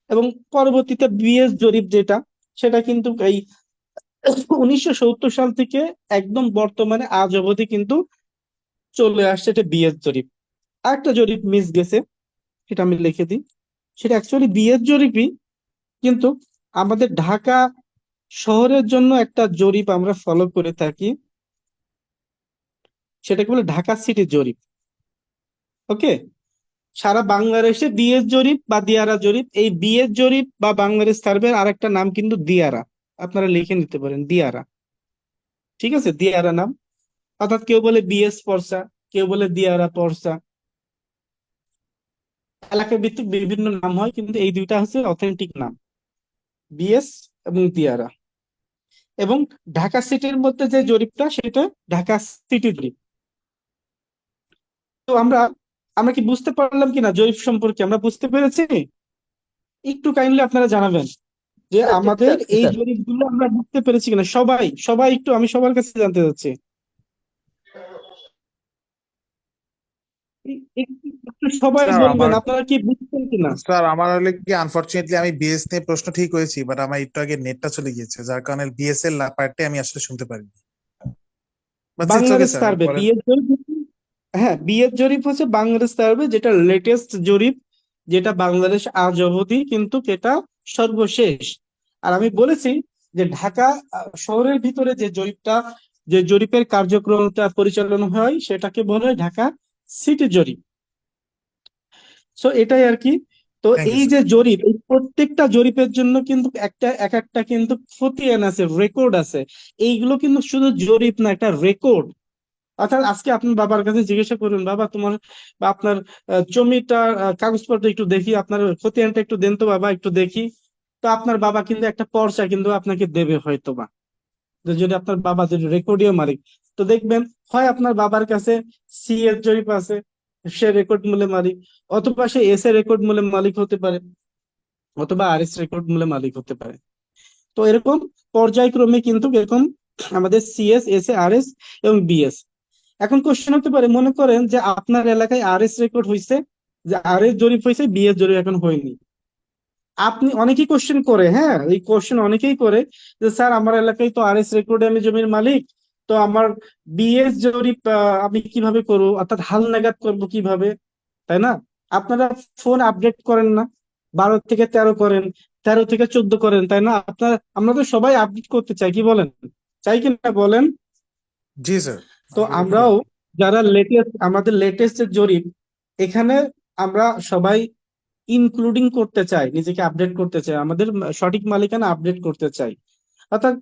এবং পরবর্তীতে বিএস জরিপ যেটা, সেটা কিন্তু এই 1970 সাল থেকে একদম বর্তমানে আজ অবধি কিন্তু চলে আসছে, এটা বিএস জরিপ। আরেকটা জরিপ মিস গেছে, সেটা আমি লিখে দিই, সেটা অ্যাকচুয়ালি বিএস জরিপই, কিন্তু আমাদের ঢাকা শহরের জন্য একটা জরিপ আমরা ফলো করে থাকি, সেটাকে বলে ঢাকা সিটি জরিপ। ওকে, সারা বাংলাদেশে বিএস জরিপ বা দিয়ারা জরিপ, এই বিএস জরিপ বা বাংলাদেশ সার্ভের আরেকটা নাম কিন্তু দিয়ারা। আপনারা লিখে নিতে পারেন দিয়ারা। ঠিক আছে, দিয়ারা নাম। অর্থাৎ কেউ বলে বিএস পর্সা, কেউ বলে দিয়ারা পর্সা, এলাকা ভিত্তিক বিভিন্ন নাম হয়, কিন্তু এই দুইটা হচ্ছে অথেন্টিক নাম, বিএস এবং দিয়ারা। এবং ঢাকা সিটির মধ্যে যে জরিপটা সেটা ঢাকা সিটি জরিপ। তো আমরা আমরা কি বুঝতে পারলাম কিনা জরিপ সম্পর্কে? আমরা বুঝতে পেরেছি? একটু কাইন্ডলি আপনারা জানাবেন যে আমাদের এই জরিপগুলো আমরা বুঝতে পেরেছি কিনা। সবাই সবাই একটু, আমি সবার কাছে জানতে চাচ্ছি। একটু সবাই স্যার বলবেন আমার আপনারা কি বুঝছেন কিনা। স্যার আমার হলে কি আনফরচুনেটলি আমি বিএস নিয়ে প্রশ্ন ঠিক হয়েছি, বাট আমার একটু আগে নেটটা চলে গিয়েছে, যার কারণে বিএস এর পার্টটা আমি আসলে শুনতে পারিনি। But it's okay Bangladesh sir, survey পরে বিএস জরিপ হ্যাঁ, বিএস জরিপ হচ্ছে বাংলাদেশ সার্ভে, যেটা লেটেস্ট জরিপ, যেটা বাংলাদেশ আজ অবধি কিন্তু এটা সর্বশেষ। আর আমি বলেছি যে ঢাকা শহরের ভিতরে যে জরিপটা, যে জরিপের কার্যক্রমটা পরিচালনা হয় সেটাকে বলে হয় ঢাকা সিটি জরিপ। সো এটাই আর কি। তো থ্যাংক ইউ এই স্যার। যে জরিপ, এই প্রত্যেকটা জরিপের জন্য কিন্তু এক একটা কিন্তু খতিয়ান আছে, রেকর্ড আছে। এইগুলো কিন্তু শুধু জরিপ না, একটা রেকর্ড। অর্থাৎ আজকে আপনার বাবার কাছে জিজ্ঞাসা করুন, বাবা তোমার বা আপনার জমিটা কাগজপত্র একটু দেখি, আপনার খতিয়ানটা একটু দেন তো বাবা, একটু দেখি। তো আপনার বাবা কিন্তু একটা পর্চা কিন্তু আপনাকে দেবে হয়তো বা, যদি আপনার বাবা যদি রেকর্ডীয় মালিক। তো দেখবেন হয় আপনার বাবার কাছে সি এর জরিপ আছে, সে রেকর্ড মূলে মালিক, অথবা সে এস এ রেকর্ড মূলে মালিক হতে পারে, অথবা আর এস রেকর্ড মূলে মালিক হতে পারে। তো এরকম পর্যায়ক্রমে কিন্তু এরকম আমাদের CS, S A, R S এবং বিএস। এখন কোশ্চেন হতে পারে, মনে করেন যে আপনার এলাকায় আর এস রেকর্ড হয়েছে, যে আর এস জরিপ হয়েছে, বিএস জরিপ এখন হয়নি। আপনি অনেকেই কোশ্চেন করে, হ্যাঁ এই কোশ্চেন অনেকেই করে যে স্যার আমার এলাকায় তো আর এস রেকর্ডে আমি জমির মালিক, তো আমার বিএস জরিপ আমি কিভাবে করবো, অর্থাৎ হালনাগাদ করবো কিভাবে, তাই না? আপনারা ফোন আপডেট করেন না, 12 থেকে 13 করেন, 13 থেকে 14 করেন, তাই না? আমরা তো সবাই আপডেট করতে চাই, কি বলেন? চাই কিনা বলেন? জি স্যার, তো আমরাও যারা লেটেস্ট, আমাদের লেটেস্ট জরিপ, এখানে আমরা সবাই ইনক্লুডিং করতে চাই, নিজেকে আপডেট করতে চাই, আমাদের সঠিক মালিকানা আপডেট করতে চাই। অর্থাৎ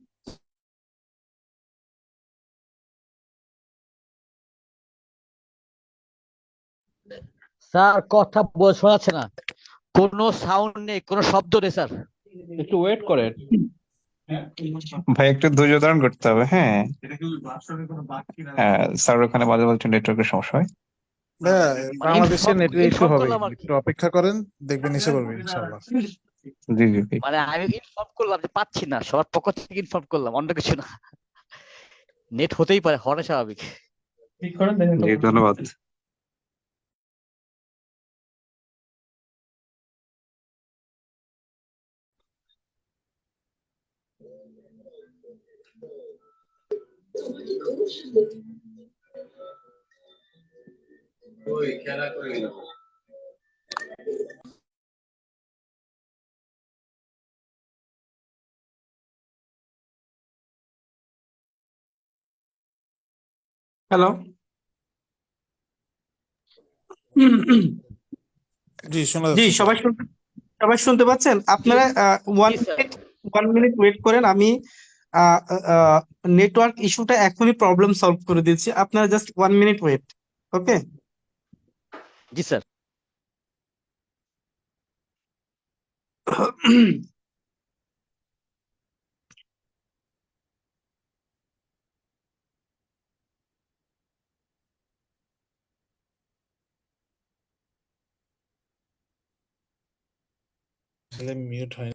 স্যার কথা শোনা যাচ্ছে না, কোনো সাউন্ড নেই, কোনো শব্দ নেই স্যার। একটু ওয়েট করেন। ভাই একটু ধৈর্য ধারণ করতে হবে, হ্যাঁ। স্যার ওখানে মাঝে মাঝে নেটওয়ার্কের সমস্যা হয়। বাংলাদেশের নেটওয়ার্ক ইস্যু ইনফর্ম হবে, করলাম আর কি। একটু অপেক্ষা করেন, দেখবেন এসে পড়বে ইনশাআল্লাহ। জি জি ভাই। মানে আমি ইনফর্ম করলাম যে পাচ্ছি না, সবার পক্ষ থেকে ইনফর্ম করলাম, অন্য কিছু না। নেট হতেই পারে, হওয়াটা স্বাভাবিক। জি ধন্যবাদ। হ্যালো, জি শোনা জি যাচ্ছে স্যার। সবাই শুনতে পাচ্ছেন? আপনারা ওয়ান জি স্যার। মিনিট 1 মিনিট ওয়েট করেন, আমি নেটওয়ার্ক ইস্যুটা এখনই প্রবলেম সলভ করে দিচ্ছি, আপনারা জাস্ট 1 মিনিট ওয়েট। ওকে। জি স্যার। আসলে মিউট হয়।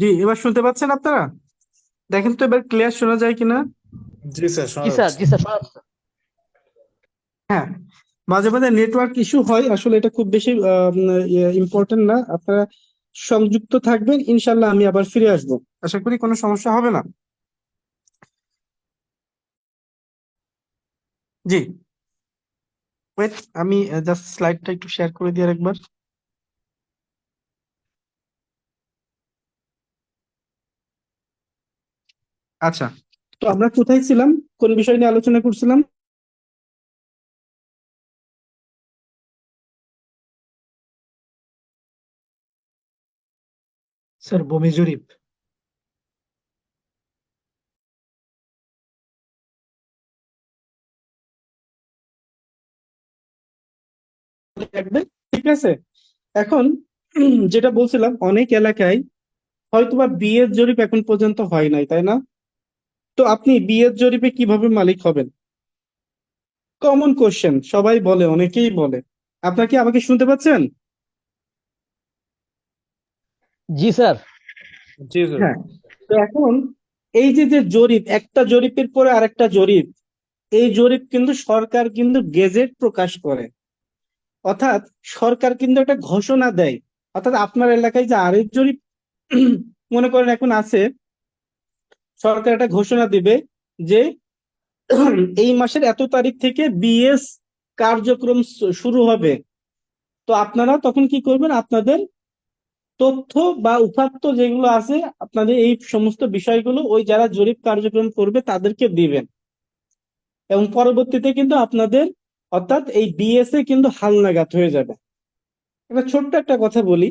জি, এবার শুনতে পাচ্ছেন আপনারা? দেখেন তো এবার ক্লিয়ার শোনা যায় কিনা। জি স্যার, শোনা জি স্যার, যাচ্ছে। জি স্যার, শোনা যাচ্ছে। হ্যাঁ, মাঝে মাঝে নেটওয়ার্ক ইস্যু হয়, আসলে এটা খুব বেশি ইম্পর্টেন্ট না। আপনারা সংযুক্ত থাকবেন, ইনশাল্লাহ আমি আবার ফিরে আসবো, আশা করি কোনো সমস্যা হবে না। জি, ওয়েট, আমি জাস্ট স্লাইডটা একটু শেয়ার করে দিই আরেকবার। আচ্ছা, তো আমরা কোথায় ছিলাম, কোন বিষয় নিয়ে আলোচনা করছিলাম? স্যার ভূমি জরিপ। থাকবে, ঠিক আছে। এখন যেটা বলছিলাম, অনেক এলাকায় হয়তোবা বিয়ের জরিপ এখন পর্যন্ত হয় নাই, তাই না? তো আপনি বিয়ের জরিপে কিভাবে মালিক হবেন? কমন কোশ্চেন, সবাই বলে, অনেকেই বলে। আপনার কি আমাকে শুনতে পাচ্ছেন? জি স্যার। জি স্যার। হ্যাঁ, তো এখন এই যে যে জরিপ, একটা জরিপের পরে আরেকটা জরিপ, এই জরিপ কিন্তু সরকার কিন্তু গেজেট প্রকাশ করে, অর্থাৎ সরকার কিন্তু একটা ঘোষণা দেয়। অর্থাৎ আপনার এলাকায় যে আরেক জরিপ মনে করেন এখন আছে, সরকার একটা ঘোষণা দিবে যে এই মাসের এত তারিখ থেকে বিএস কার্যক্রম শুরু হবে। তো আপনারা তখন কি করবেন? আপনাদের তথ্য বা উপাত্ত যেগুলো আছে, আপনাদের এই সমস্ত বিষয়গুলো ওই যারা জরিপ কার্যক্রম করবে তাদেরকে দিবেন, এবং পরবর্তীতে কিন্তু আপনাদের, অর্থাৎ এই বিএসএ কিন্তু হালনাগাদ হয়ে যাবে। এবার ছোট্ট একটা কথা বলি,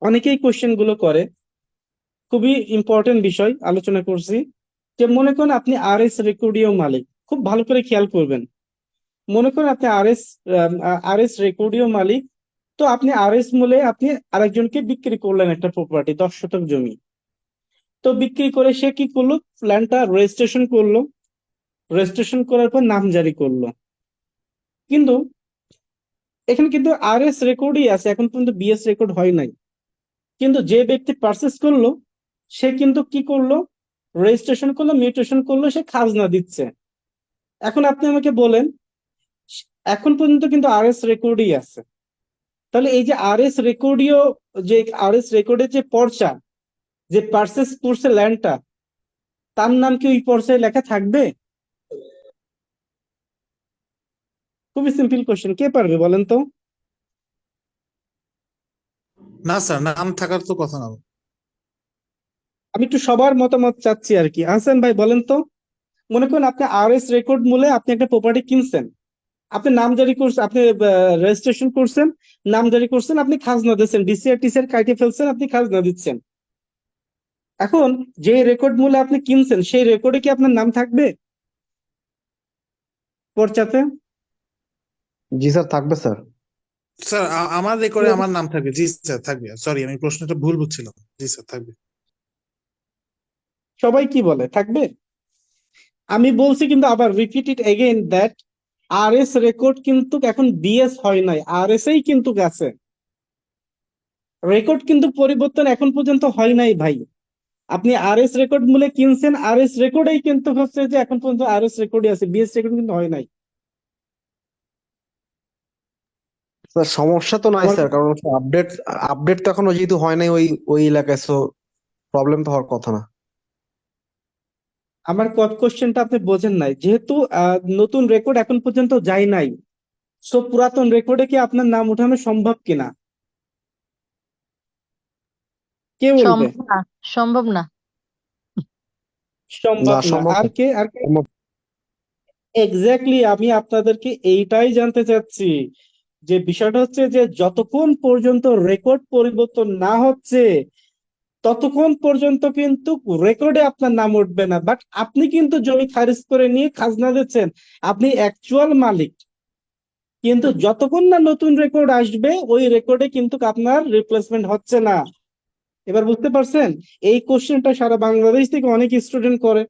অনেকেই কোশ্চেন গুলো করে, খুবই ইম্পর্টেন্ট বিষয় আলোচনা করছি। যে মনে করেন আপনি আরএস রেকর্ডীয় মালিক, খুব ভালো করে খেয়াল করবেন। মনে করেন আপনি আরএস রেকর্ডীয় মালিক, তো আপনি আরএস মূলে আপনি আরেকজনকে বিক্রি করলেন একটা প্রপার্টি, 10 শতক জমি। তো বিক্রি করে সে কি করলো? প্ল্যানটা রেজিস্ট্রেশন করলো, রেজিস্ট্রেশন করার পর নাম জারি করলো। কিন্তু এখানে কিন্তু আরএস রেকর্ডই আছে, এখন পর্যন্ত বিএস রেকর্ড হয় নাই। কিন্তু যে ব্যক্তি পারচেস করলো, সে কিন্তু কি করলো? রেজিস্ট্রেশন করলো, মিউটেশন করলো, সে খাজনা দিচ্ছে। এখন আপনি আমাকে বলেন, এখন পর্যন্ত কিন্তু আরএস রেকর্ডই আছে। তাহলে এই যে আরএস রেকর্ডীয়, যে আরএস রেকর্ডের যে পর্চা, যে পারচেস করছে ল্যান্ডটা, তার নাম কি ওই পর্চায় লেখা থাকবে? খুবই সিম্পল কোশ্চেন, কে পারবে বলেন তো? না স্যার, নাম থাকার তো কথা না। আমি একটু সবার মতামত চাচ্ছি আর কি। আহসান ভাই বলেন তো, মনে করেন আপনি আরএস রেকর্ড মূলে আপনি একটা প্রপার্টি কিনছেন, আপনি নাম জারি করছেন, আপনি রেজিস্ট্রেশন করছেন, নাম জারি করছেন, আপনি খাজনা দিচ্ছেন, ডিসিআর টিসিআর কাইটে ফেলছেন, আপনি খাজনা দিচ্ছেন। এখন যে রেকর্ড মূলে আপনি কিনছেন, সেই রেকর্ডে কি আপনার নাম থাকবে পর্চাতে? জি স্যার, থাকবে স্যার। স্যার আমার রেকর্ডে আমার নাম থাকবে। জি স্যার, থাকবে। সরি, আমি প্রশ্নটা ভুল বুঝছিলাম। জি স্যার, থাকবে। সবাই কি বলে থাকবে? আমি বলছি কিন্তু আবার repeat it again that RS record কিন্তু এখন বিএস হয় নাই, আরএস এই কিন্তু আছে। রেকর্ড কিন্তু পরিবর্তন এখন পর্যন্ত হয় নাই ভাই। আপনি আরএস রেকর্ড মূলে কিনছেন, আরএস রেকর্ডেই কিন্তু হচ্ছে যে এখন পর্যন্ত আরএস রেকর্ডই আছে, বিএস রেকর্ড কিন্তু হয় নাই। স্যার সমস্যা তো নাই আমার স্যার, কারণ আপডেট আপডেট তো এখনো যেহেতু হয় নাই ওই ওই এলাকায়, সো প্রবলেম তো হওয়ার কথা না। আমার কোশ্চেনটা আপনি বোঝেন নাই, যেহেতু নতুন রেকর্ড এখন পর্যন্ত যায় নাই, সো পুরাতন রেকর্ডে কি আপনার নাম ওঠানো সম্ভব কিনা? কে বলবে? সম্ভব না, সম্ভব না। সম্ভব না, না। সম্ভব আর না। কে, আর কে? এক্স্যাক্টলি, আমি আপনাদেরকে এইটাই জানতে চাচ্ছি, যে বিষয়টা হচ্ছে যে যতক্ষণ পর্যন্ত রেকর্ড পরিবর্তন না হচ্ছে, ততক্ষণ পর্যন্ত কিন্তু রেকর্ডে আপনার নাম উঠবে না। বাট আপনি কিন্তু জমি খারিজ করে নিয়ে খাজনা দিচ্ছেন, আপনি অ্যাকচুয়াল মালিক। কিন্তু যতক্ষণ না নতুন রেকর্ড আসবে, ওই রেকর্ডে কিন্তু আপনার রিপ্লেসমেন্ট হচ্ছে না। এবার বুঝতে পারছেন? এই কোশ্চেনটা সারা বাংলাদেশ থেকে অনেক স্টুডেন্ট করে।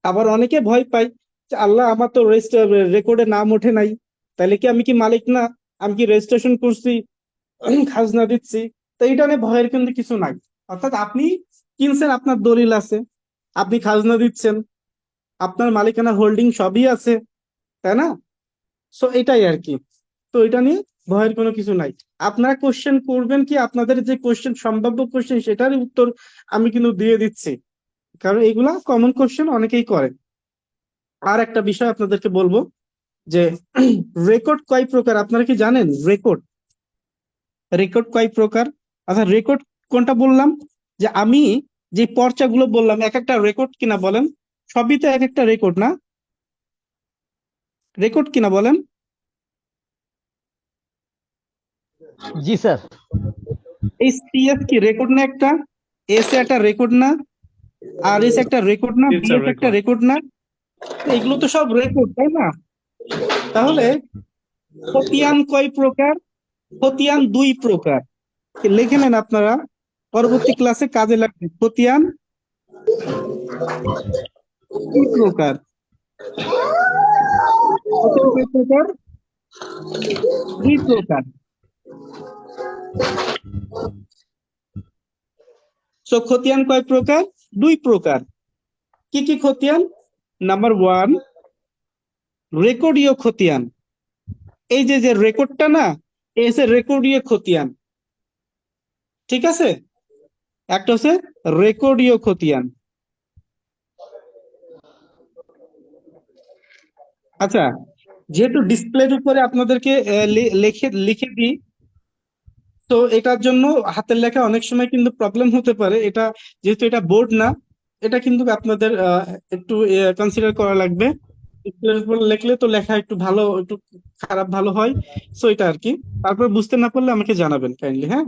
আবার অনেকে ভয় পায় যে আল্লাহ, আমার তো রেকর্ডে নাম ওঠে নাই, তাহলে কি আমি কি মালিক না? আমি কি রেজিস্ট্রেশন করছি, খাজনা দিচ্ছি? তো এইটা নিয়ে ভয়ের কিন্তু কিছু নাই। অর্থাৎ আপনি কিনছেন, আপনার দলিল আছে, আপনি খাজনা দিচ্ছেন, আপনার মালিকানা হোল্ডিং সবই আছে, তাই না? সো এটাই আর কি। তো এটা নিয়ে ভয়ের কোনো কিছু নাই। আপনারা কোশ্চেন করবেন কি, আপনাদের যে কোশ্চেন, সম্ভাব্য কোশ্চেন, সেটারই উত্তর আমি কিন্তু দিয়ে দিচ্ছি, কারণ এগুলা কমন কোশ্চেন অনেকেই করে। আর একটা বিষয় আপনাদেরকে বলবো যে রেকর্ড কয় প্রকার আপনারা কি জানেন? রেকর্ড রেকর্ড কয় প্রকার? আচ্ছা, রেকর্ড কোনটা বললাম? যে আমি যে পর্চাগুলো বললাম, এক একটা রেকর্ড কিনা বলেন? সবই তো এক একটা রেকর্ড না? রেকর্ড কিনা বলেন? জি স্যার। এই সিএস কি রেকর্ড না একটা? এস একটা রেকর্ড না? আর এস একটা রেকর্ড না? বিএস একটা রেকর্ড না? তো এগুলো তো সব রেকর্ড, তাই না? তাহলে খতিয়ান কয় প্রকার? খতিয়ান 2 প্রকার। লিখে নেন আপনারা, পরবর্তী ক্লাসে কাজে লাগবে। খতিয়ান 2 প্রকার। খতিয়ান কয় প্রকার? 2 প্রকার। সো খতিয়ান কয় প্রকার? 2 প্রকার। কি কি খতিয়ান? নাম্বার 1, রেকর্ডীয় খতিয়ান। এই যে রেকর্ডটা না, এসে রেকর্ডীয় খতিয়ান, ঠিক আছে? একটা হচ্ছে রেকর্ডীয় খতিয়ান। আচ্ছা, যেহেতু ডিসপ্লের উপরে আপনাদেরকে লিখে দিই, তো এটার জন্য হাতের লেখা অনেক সময় কিন্তু প্রবলেম হতে পারে। এটা যেহেতু এটা বোর্ড না, এটা কিন্তু আপনাদের একটু কনসিডার করা লাগবে। ডিসপ্লের উপর লিখলে তো লেখা একটু ভালো, একটু খারাপ ভালো হয়। সো এটা আর কি। তারপর বুঝতে না পারলে আমাকে জানাবেন কাইন্ডলি, হ্যাঁ?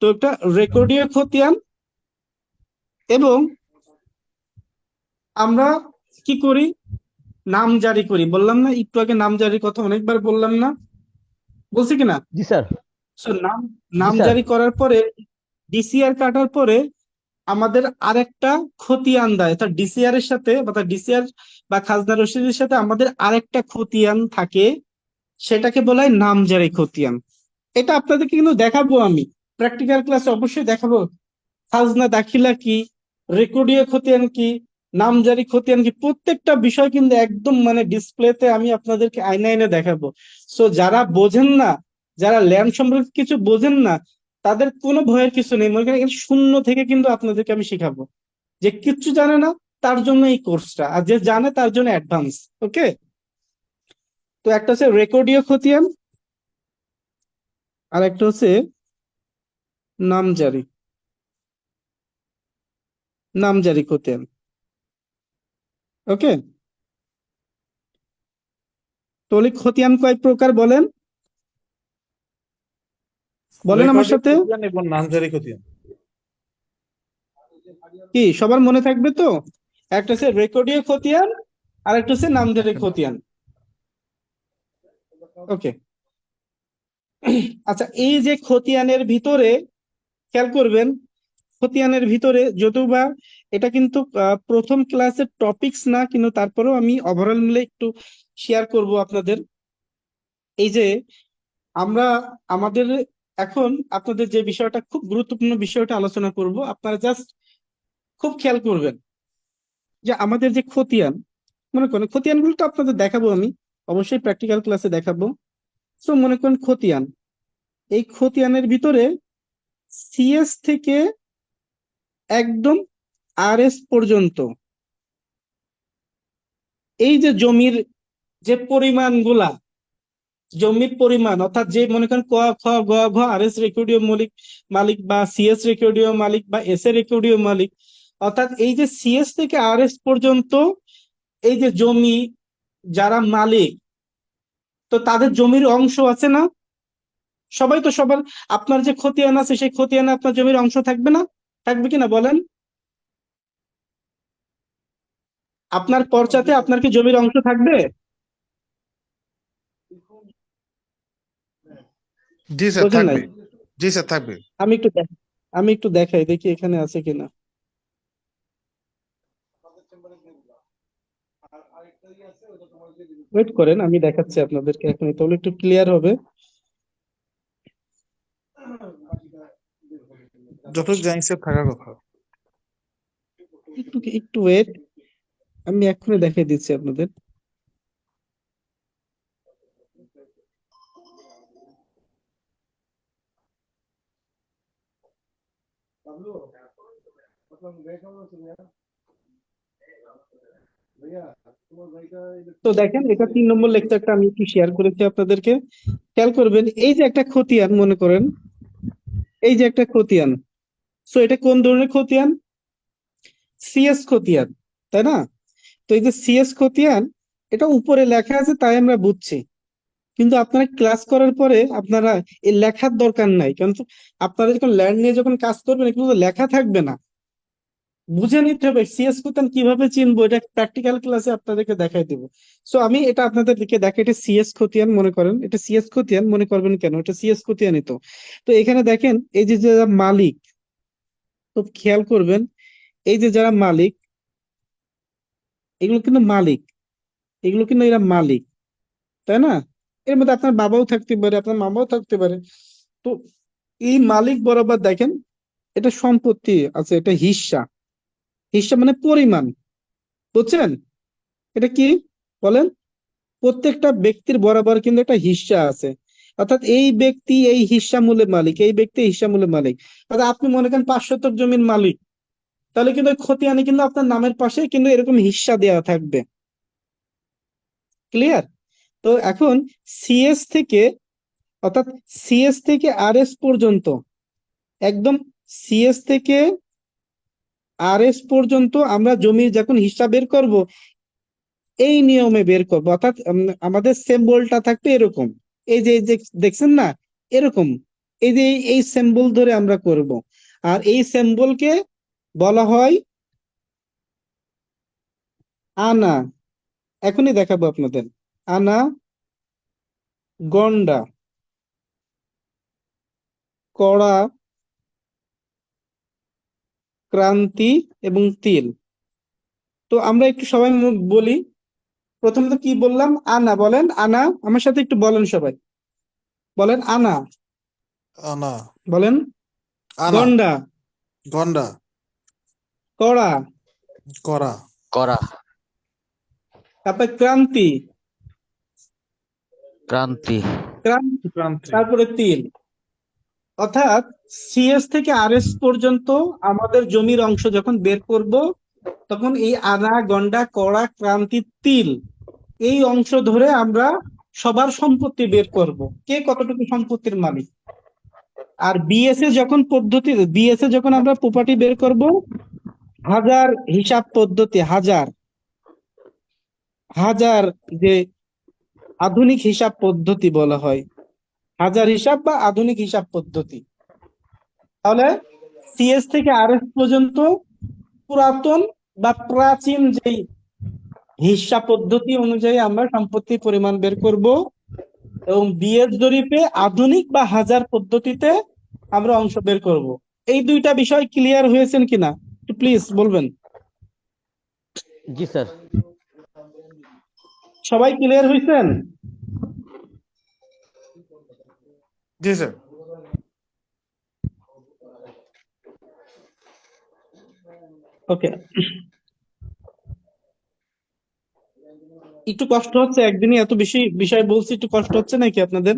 তো এটা রেকর্ডীয় খতিয়ান। এবং আমরা কি করি? নাম জারি করি, বললাম না একটু আগে? নাম জারির কথা অনেকবার বললাম না? বলছি কিনা? জি স্যার। সো নাম জি নাম স্যার। জারি করার পরে, ডিসিআর কাটার পরে আমাদের আরেকটা খতিয়ান দেয়, অর্থাৎ ডিসিআর এর সাথে, অর্থাৎ ডিসিআর বা খাজনা রসিদের সাথে আমাদের আরেকটা খতিয়ান থাকে, সেটাকে বলা হয় নামজারি খতিয়ান। এটা আপনাদেরকে কিন্তু দেখাবো আমি, প্র্যাকটিক্যাল ক্লাসে অবশ্যই দেখাবো। খাজনা দাখিলা কি, রেকর্ডীয় খতিয়ান কি, নামজারি খতিয়ান কি, প্রত্যেকটা বিষয় কিন্তু একদম মানে ডিসপ্লেতে আমি আপনাদেরকে আইনে আইনে দেখাবো। সো যারা বোঝেন না, যারা ল্যান্ড সম্পর্কে কিছু বোঝেন না, তাদের কোনো ভয়ের কিছু নেই। মনে করেন এখানে শূন্য থেকে কিন্তু আপনাদেরকে আমি শিখাবো। যে কিচ্ছু জানে না তার জন্য এই কোর্সটা, আর যে জানে তার জন্য অ্যাডভান্স। ওকে? তো একটা হচ্ছে রেকর্ডীয় খতিয়ান, আর একটা হচ্ছে নামজারি নামজারি খতিয়ান। ওকে? তাহলে খতিয়ান কয় প্রকার বলেন? বলেন আমার রেকর্ডিং সাথে। খতিয়ান এবং নামজারি খতিয়ান। কি সবার মনে থাকবে তো? একটা হচ্ছে রেকর্ডীয় খতিয়ান, আর একটা হচ্ছে নামজারি খতিয়ান। ওকে। আচ্ছা, এই যে খতিয়ানের ভিতরে খেয়াল করবেন, খতিয়ানের ভিতরে যদিও বা এটা কিন্তু প্রথম ক্লাসের টপিকস না, কিন্তু তারপরেও আমি ওভারঅল মিলে একটু শেয়ার করব আপনাদের। এই যে আমরা আমাদের এখন আপনাদের যে বিষয়টা, খুব গুরুত্বপূর্ণ বিষয়টা আলোচনা করব, আপনারা জাস্ট খুব খেয়াল করবেন যে আমাদের যে খতিয়ান, মনে করেন খতিয়ানগুলো তো আপনাদের দেখাবো আমি, অবশ্যই প্র্যাকটিক্যাল ক্লাসে দেখাবো। তো মনে করেন খতিয়ান, এই খতিয়ানের ভিতরে সিএস থেকে একদম আরএস পর্যন্ত এই যে জমির যে পরিমাণগুলা, জমির পরিমাণ, অর্থাৎ যে মনে করেন ক খ গ ঘ আরএস রেকর্ডীয় মালিক মালিক বা সিএস রেকর্ডীয় মালিক বা এস এ রেকর্ডীয় মালিক, অর্থাৎ এই যে সিএস থেকে আরএস পর্যন্ত এই যে জমি যারা মালিক, তো তাদের জমির অংশ আছে না? সবাই তো সবার, আপনার যে খতিয়ান আছে সেই খতিয়ানে আপনার জমির অংশ থাকবে না? থাকবে কিনা বলেন? আপনার পর্চাতে আপনার কি জমির অংশ থাকবে? জি স্যার বোঝেন নাই? থাকবে। জি স্যার থাকবে। আমি একটু দেখাই দেখি এখানে আছে কিনা। ওয়েট করেন, আমি দেখাচ্ছি আপনাদেরকে এখন, তাহলে একটু ক্লিয়ার হবে। যতটুকু জানি স্যার থাকার কথা। একটু একটু ওয়েট, আমি এক্ষুনি দেখিয়ে দিচ্ছি আপনাদের। তো দেখেন, এটা 3 নম্বর লেকচারটা আমি একটু শেয়ার করেছি আপনাদেরকে। খেয়াল করবেন, এই যে একটা খতিয়ান মনে করেন, এই যে একটা খতিয়ান, সো এটা কোন ধরনের খতিয়ান? সিএস খতিয়ান, তাই না? তো এই যে সিএস খতিয়ান, এটা উপরে লেখা আছে তাই আমরা বুঝছি, কিন্তু আপনারা ক্লাস করার পরে আপনারা এই লেখার দরকার নাই, কারণ আপনারা যখন ল্যান্ড নিয়ে যখন কাজ করবেন এগুলো তো লেখা থাকবে না, বুঝে নিতে হবে সিএস খতিয়ান কিভাবে চিনবো, এটা প্র্যাকটিক্যাল ক্লাসে আপনাদেরকে দেখাই দেবো। সো আমি এটা আপনাদেরকে দেখাই, এটা সিএস খতিয়ান মনে করেন, এটা সিএস খতিয়ান মনে করবেন কেন, এটা সিএস খতিয়ানই তো। তো এখানে দেখেন এই যে যারা মালিক, তো খেয়াল করবেন এই যে যারা মালিক, এগুলো কিন্তু মালিক, এগুলো কিন্তু এরা মালিক, তাই না? এর মধ্যে আপনার বাবাও থাকতে পারে, আপনার মামাও থাকতে পারে। তো এই মালিক বরাবর দেখেন এটা সম্পত্তি আছে, এটা হিস্সা, হিস্সা মানে পরিমাণ, বুঝছেন? এটা কি বলেন? প্রত্যেকটা ব্যক্তির বরাবর কিন্তু একটা হিস্সা আছে, অর্থাৎ এই ব্যক্তি এই হিস্সা মূলের মালিক, এই ব্যক্তি এই হিস্সা মূলের মালিক। অর্থাৎ আপনি মনে করেন 5 শতক জমির মালিক, তাহলে কিন্তু ওই খতিয়ানে কিন্তু আপনার নামের পাশে কিন্তু এরকম হিস্সা দেওয়া থাকবে। ক্লিয়ার? তো এখন সিএস থেকে, অর্থাৎ সিএস থেকে আরএস পর্যন্ত, একদম সিএস থেকে আরএস পর্যন্ত আমরা জমির যখন হিসাব বের করব এই নিয়মে বের করব, অর্থাৎ আমাদের সিম্বলটা থাকবে এরকম, এই যে দেখছেন না এরকম, এই যে এই সিম্বল ধরে আমরা করব। আর এই সিম্বলকে বলা হয় আনা, এখনই দেখাবো আপনাদের। আনা, গন্ডা, কড়া, ক্রান্তি এবং তিল। তো আমরা একটু সবাই বলি, প্রথমত কি বললাম? আনা, বলেন আনা, আমার সাথে একটু বলেন সবাই, বলেন আনা, আনা, বলেন আনা, গন্ডা, গন্ডা, কড়া, করা, করা, তারপরে ক্রান্তি, ক্রান্তি, ক্রান্তি, ক্রান্তি। তারপরে তিল। অর্থাৎ সিএস থেকে আরএস পর্যন্ত আমাদের জমির অংশ যখন বের করব, তখন এই আনা, গন্ডা, কড়া, ক্রান্তি, তিল এই অংশ ধরে আমরা সবার সম্পত্তি বের করব, কে কতটুকু সম্পত্তির মালিক। আর বিএসএ যখন পদ্ধতি, বিএসএ যখন আমরা প্রপার্টি বের করব, হাজার হিসাব পদ্ধতি, হাজার হাজার যে আধুনিক হিসাব পদ্ধতি বলা হয়, হাজার হিসাব বা আধুনিক হিসাব পদ্ধতি। তাহলে সিএস থেকে আরএস পর্যন্ত পুরাতন বা প্রাচীন যে হিসাব পদ্ধতি অনুযায়ী আমরা সম্পত্তির পরিমাণ বের করব, এবং বিএস জরিপে আধুনিক বা হাজার পদ্ধতিতে আমরা অংশ বের করব। এই দুইটা বিষয় ক্লিয়ার হয়েছেন কিনা একটু প্লিজ বলবেন। জি স্যার। সবাই ক্লিয়ার হয়েছেন? জি স্যার। ওকে, একটু কষ্ট হচ্ছে, একদিনই এত বেশি বিষয় বলছি, একটু কষ্ট হচ্ছে নাকি আপনাদের?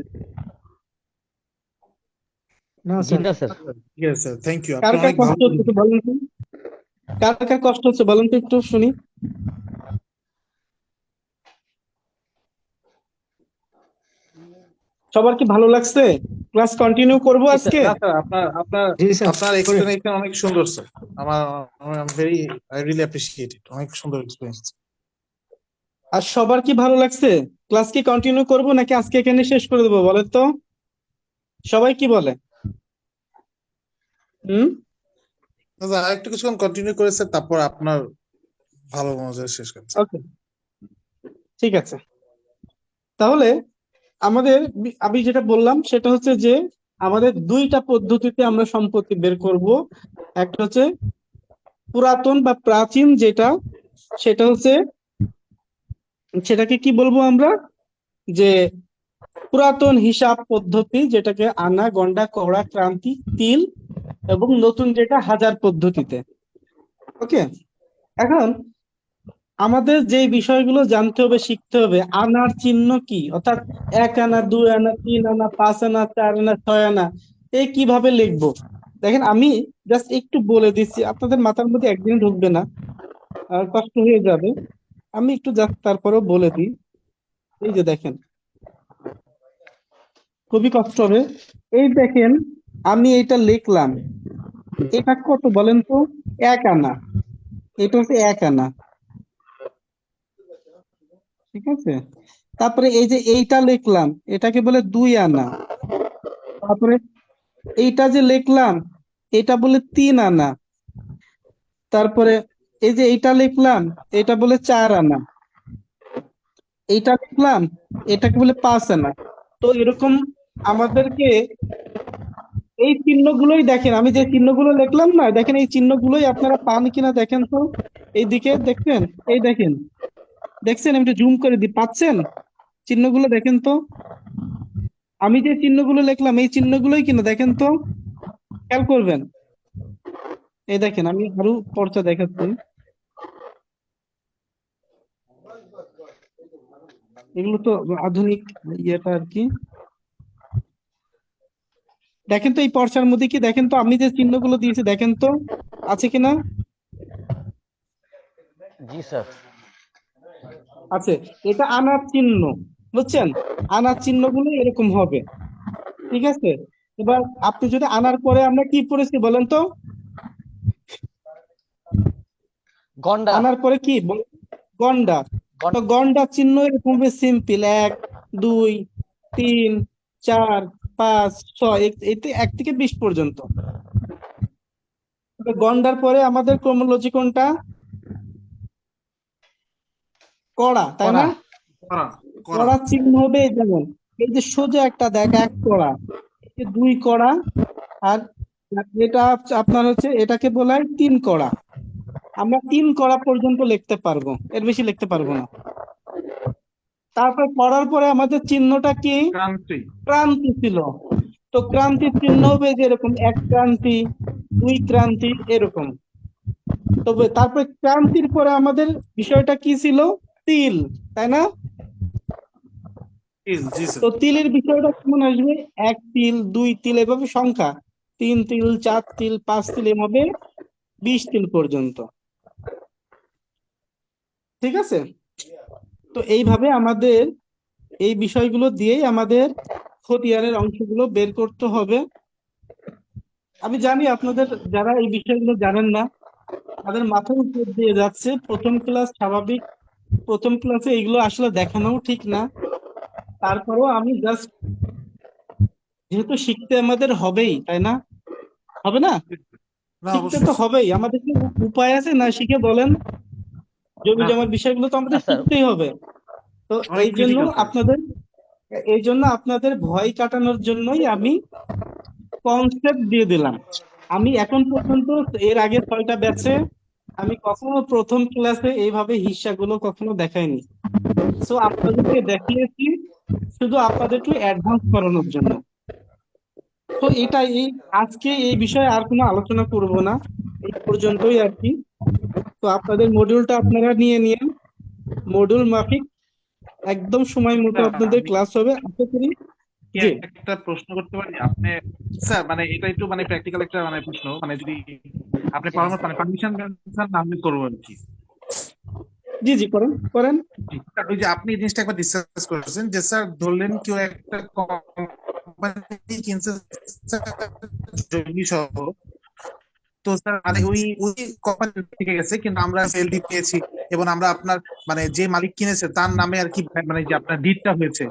না জি স্যার। না স্যার। ঠিক আছে স্যার, থ্যাংক ইউ, কার আপনি কার অনেক কষ্ট ভালো হচ্ছে একটু বলেন তো, কার কার কষ্ট হচ্ছে বলেন তো একটু শুনি। সবার কি ভালো লাগছে? ক্লাস কন্টিনিউ করব আজকে? না স্যার, আপনার আপনার জি স্যার, আপনার এক্সপ্লেনেশন অনেক সুন্দর স্যার। আমার ভেরি, আই রিয়েলি অ্যাপ্রিশিয়েট ইট, অনেক সুন্দর এক্সপিরিয়েন্স। আর সবার কি ভালো লাগছে? ক্লাস কি কন্টিনিউ করব নাকি আজকে এখানে শেষ করে দেবো বলেন তো? সবাই কি বলে? হুম, আরেকটু কিছুক্ষণ কন্টিনিউ করে স্যার, তারপর আপনার ভালো মজা শেষ করছে। ওকে, ঠিক আছে। তাহলে আমাদের আমি যেটা বললাম সেটা হচ্ছে যে আমাদের দুইটা পদ্ধতিতে আমরা সম্পত্তি বের করব। একটা হচ্ছে পুরাতন বা প্রাচীন যেটা, সেটা হচ্ছে, সেটাকে কি বলবো আমরা, যে পুরাতন হিসাব পদ্ধতি, যেটাকে আনা, গন্ডা, কড়া, ক্রান্তি, তিল এবং নতুন যেটা হাজার পদ্ধতিতে। ওকে, এখন আমাদের যে বিষয়গুলো জানতে হবে, শিখতে হবে, আনার চিহ্ন কি, অর্থাৎ 1 আনা, 2 আনা, 3 আনা, 5 আনা, 4 আনা, 6 আনা, এই কিভাবে লিখবো। দেখেন আমি জাস্ট একটু বলে দিচ্ছি, আপনাদের মাথার মধ্যে একদিন ঢুকবে না, আর কষ্ট হয়ে যাবে। আমি একটু জাস্ট তারপরেও বলে দিই। এই যে দেখেন, খুবই কষ্ট হবে। এই দেখেন, আমি এটা লিখলাম, এটা কত বলেন তো? 1 আনা। এটা হচ্ছে 1 আনা, ঠিক আছে। তারপরে এই যে এইটা লিখলাম, এটাকে বলে 2 আনা। তারপরে এইটা যে লিখলাম, এটা বলে 3 আনা। তারপরে এই যে এইটা লিখলাম, এটা বলে 4 আনা। এইটা লিখলাম, এটাকে বলে 5 আনা। তো এরকম আমাদেরকে এই চিহ্নগুলোই দেখেন, আমি যে চিহ্নগুলো লিখলাম না, দেখেন এই চিহ্নগুলোই আপনারা পান কিনা দেখেন তো। এইদিকে দেখছেন, এই দেখেন, দেখছেন, আমি একটু জুম করে দিই, পাচ্ছেন চিহ্নগুলো? দেখেন তো, আমি যে চিহ্নগুলো লিখলাম এই চিহ্নগুলোই কিনা দেখেন তো, খেয়াল করবেন। এই দেখেন, আমি আরো পর্চা দেখাচ্ছি। এগুলো তো আধুনিক ইয়েটা আর কি। দেখেন তো এই পর্চার মধ্যে কি, দেখেন তো আমি যে চিহ্নগুলো দিয়েছি, দেখেন তো আছে কিনা। জি স্যার। আছে, এটা আনার চিহ্ন, বুঝছেন? আনার চিহ্নগুলো এরকম হবে, ঠিক আছে। এবার আপনি যদি আনার পরে আমরা কি পড়েছি বলেন তো? গন্ডা। আনার পরে কি গন্ডা। তো গন্ডা চিহ্ন এরকম হবে, সিম্পল 1 2 3 4 5 6, এতে 1 থেকে 20 পর্যন্ত। তো গন্ডার পরে আমাদের ক্রমোলজি কোনটা? কড়া, তাই না? কড়া চিহ্ন হবে এই যেমন, এই যে সোজা একটা দেখ, 1 কড়া, এই যে 2 কড়া, আর এটা আপনার হচ্ছে, এটাকে বলা হয় 3 কড়া। আমরা 3 কড়া পর্যন্ত লিখতে পারবো, এর বেশি লিখতে পারবো না। তারপর পড়ার পরে আমাদের চিহ্নটা কি? ক্রান্তি ছিল। তো ক্রান্তির চিহ্ন হবে যে এরকম, 1 ক্রান্তি, 2 ক্রান্তি, এরকম। তবে তারপরে ক্রান্তির পরে আমাদের বিষয়টা কি ছিল? তিল, তাই না? তো তিলের বিষয়টা কেমন আসবে? 1 তিল, 2 তিল, এভাবে সংখ্যা 3 তিল, 4 তিল, 5 তিল, এভাবে 20 তিল পর্যন্ত, ঠিক আছে। তো এইভাবে আমাদের এই বিষয়গুলো দিয়েই আমাদের খতিয়ানের অংশগুলো বের করতে হবে। আমি জানি আপনাদের যারা এই বিষয়গুলো জানেন না, তাদের মাথার উপর দিয়ে যাচ্ছে প্রথম ক্লাস, স্বাভাবিক। প্রথম ক্লাসে এগুলো আসলে দেখানো ঠিক না। তারপরেও আমি জাস্ট, যেহেতু শিখতে আমাদের হবেই, তাই না? হবে না? শিখতে তো হবেই, আমাদের কি উপায় আছে না শিখে? বলেন, জমি জমার বিষয়গুলো তো আমাদের শিখতেই হবে। তো এই জন্য আপনাদের ভয় কাটানোর জন্যই আমি কনসেপ্ট দিয়ে দিলাম। আমি এখন পর্যন্ত এর আগে 6টা ব্যাচে আমি কখনো প্রথম ক্লাসে এইভাবে হিসাবগুলো কখনো দেখাইনি। সো আপনাদেরকে দেখিয়েছি শুধু আপনাদের একটু অ্যাডভান্স করানোর জন্য। তো আজকে এই বিষয়ে আর কোনো আলোচনা করব না, এই পর্যন্তই আর কি। তো আপনাদের মডিউলটা আপনারা নিয়ে নিন, মডিউল মাফিক একদম সময় মতো আপনাদের ক্লাস হবে, আশা করি। জি, একটা প্রশ্ন করতে পারি আপনি স্যার? মানে এটা একটু মানে প্র্যাকটিক্যাল একটা মানে প্রশ্ন, মানে যদি আপনি পারমিশন দেন স্যার, না আমি করবো আর কি। জি, জি, করেন করেন। স্যার, ওই যে আপনি এই জিনিসটা একবার ডিসকাস করেছেন যে স্যার ধরলেন কেউ একটা কোম্পানি কিনছে জমি সহ, তো স্যার মানে ওই কোম্পানি থেকে গেছে, কিন্তু আমরা সেলডি পেয়েছি এবং আমরা আপনার মানে যে মালিক কিনেছে তার নামে আর কি, মানে যে আপনার ডিডটা হয়েছে।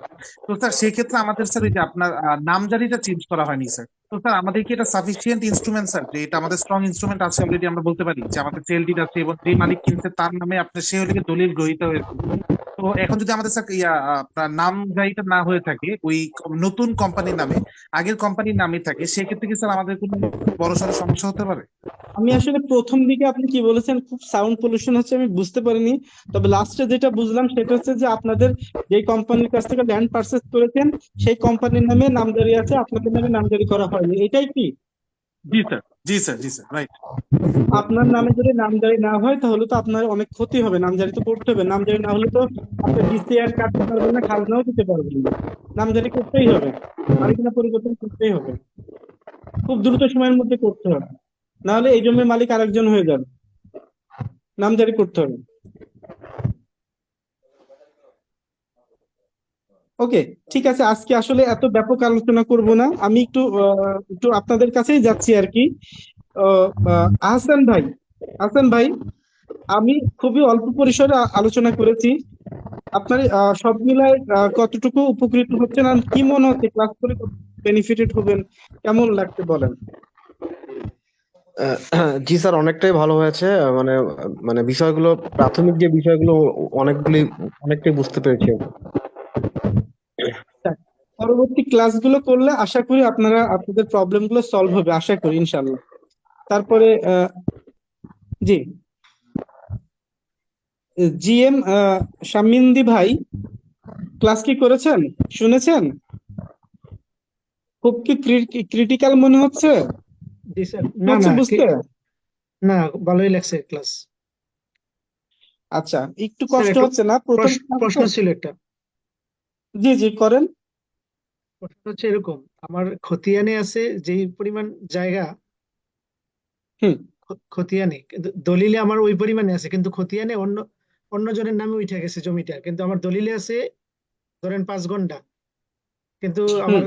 তো স্যার সেক্ষেত্রে আমাদের স্যার ওই যে আপনার নামজারিটা চেঞ্জ করা হয়নি স্যার। তো স্যার আমাদের কি এটা সাফিসিয়েন্ট ইনস্ট্রুমেন্ট স্যার, যে এটা আমাদের স্ট্রং ইনস্ট্রুমেন্ট আছে অলরেডি, আমরা বলতে পারি যে আমাদের সেল ডিড আছে এবং যে মালিক কিনছে তার নামে আপনার সে হলে দলিল গ্রহীত হয়েছে। তো এখন যদি আমাদের স্যার আপনার নামজারিটা না হয়ে থাকে ওই নতুন কোম্পানির নামে, আগের কোম্পানির নামে থাকে, সেক্ষেত্রে কি স্যার আমাদের কোনো বড়সড় সমস্যা হতে পারে? আমি আসলে প্রথম দিকে আপনি কি বলেছেন, খুব সাউন্ড পলিউশন হচ্ছে, আমি বুঝতে পারিনি। তবে লাস্টে যেটা বুঝলাম সেটা হচ্ছে যে আপনাদের যে কোম্পানির কাছ থেকে ল্যান্ড পারচেজ করেছেন সেই কোম্পানির নামে নামজারি আছে, আপনাদের নামে নামজারি করা হয়নি, এটাই কি? জি স্যার, জি স্যার রাইট। আপনার নামে যদি নামজারি না হয় তাহলে তো আপনার অনেক ক্ষতি হবে, নামজারি তো করতে হবে, নামজারি না হলে তো আপনি ডিসিআর কাটতে পারবেন না, খাজনাও দিতে পারবেন না। নামজারি করতেই হবে, মালিকানা পরিবর্তন করতেই হবে, খুব দ্রুত সময়ের মধ্যে করতে হবে, না হলে এই জমির মালিক আরেকজন হয়ে যাবে। নামজারি করতে হবে। ওকে, ঠিক আছে, আজকে আসলে এত ব্যাপক আলোচনা করব না, আমি একটু আপনাদের কাছেই যাচ্ছি আর কি। আহসান ভাই, আহসান ভাই, আমি খুবই অল্প পরিসরে আলোচনা করেছি। আপনার সব মিলায় কতটুকু উপকৃত হচ্ছেন আর কি মনে হচ্ছে ক্লাস করে বেনিফিটেড হবেন, কেমন লাগছে বলেন? জি স্যার, অনেকটাই ভালো হয়েছে। মানে মানে বিষয়গুলো, প্রাথমিক যে বিষয়গুলো অনেকটাই বুঝতে পেরেছি। পরবর্তী ক্লাসগুলো করলে আশা করি আপনাদের প্রবলেম গুলো সলভ হবে, আশা করি ইনশাল্লাহ। তারপরে জি, জিএম শামিন্দি ভাই, ক্লাস কি করেছেন, শুনেছেন? খুব কি ক্রিটিক্যাল মনে হচ্ছে, জি স্যার। হচ্ছে বুঝতে? না, ভালোই লাগছে ক্লাস। আচ্ছা, একটু স্যার, কষ্ট একটু হচ্ছে না প্রথম প্রশ্ন ছিল একটা। জি জি করেন। প্রশ্ন হচ্ছে এরকম, আমার খতিয়ানে আছে যেই পরিমাণ জায়গা, হুম। খতিয়ানে কিন্তু দলিলে আমার ওই পরিমাণে আছে, কিন্তু খতিয়ানে অন্য জনের নামে উঠে গেছে জমিটা, কিন্তু আমার দলিলে আছে ধরেন 5 ঘন্টা, কিন্তু আমার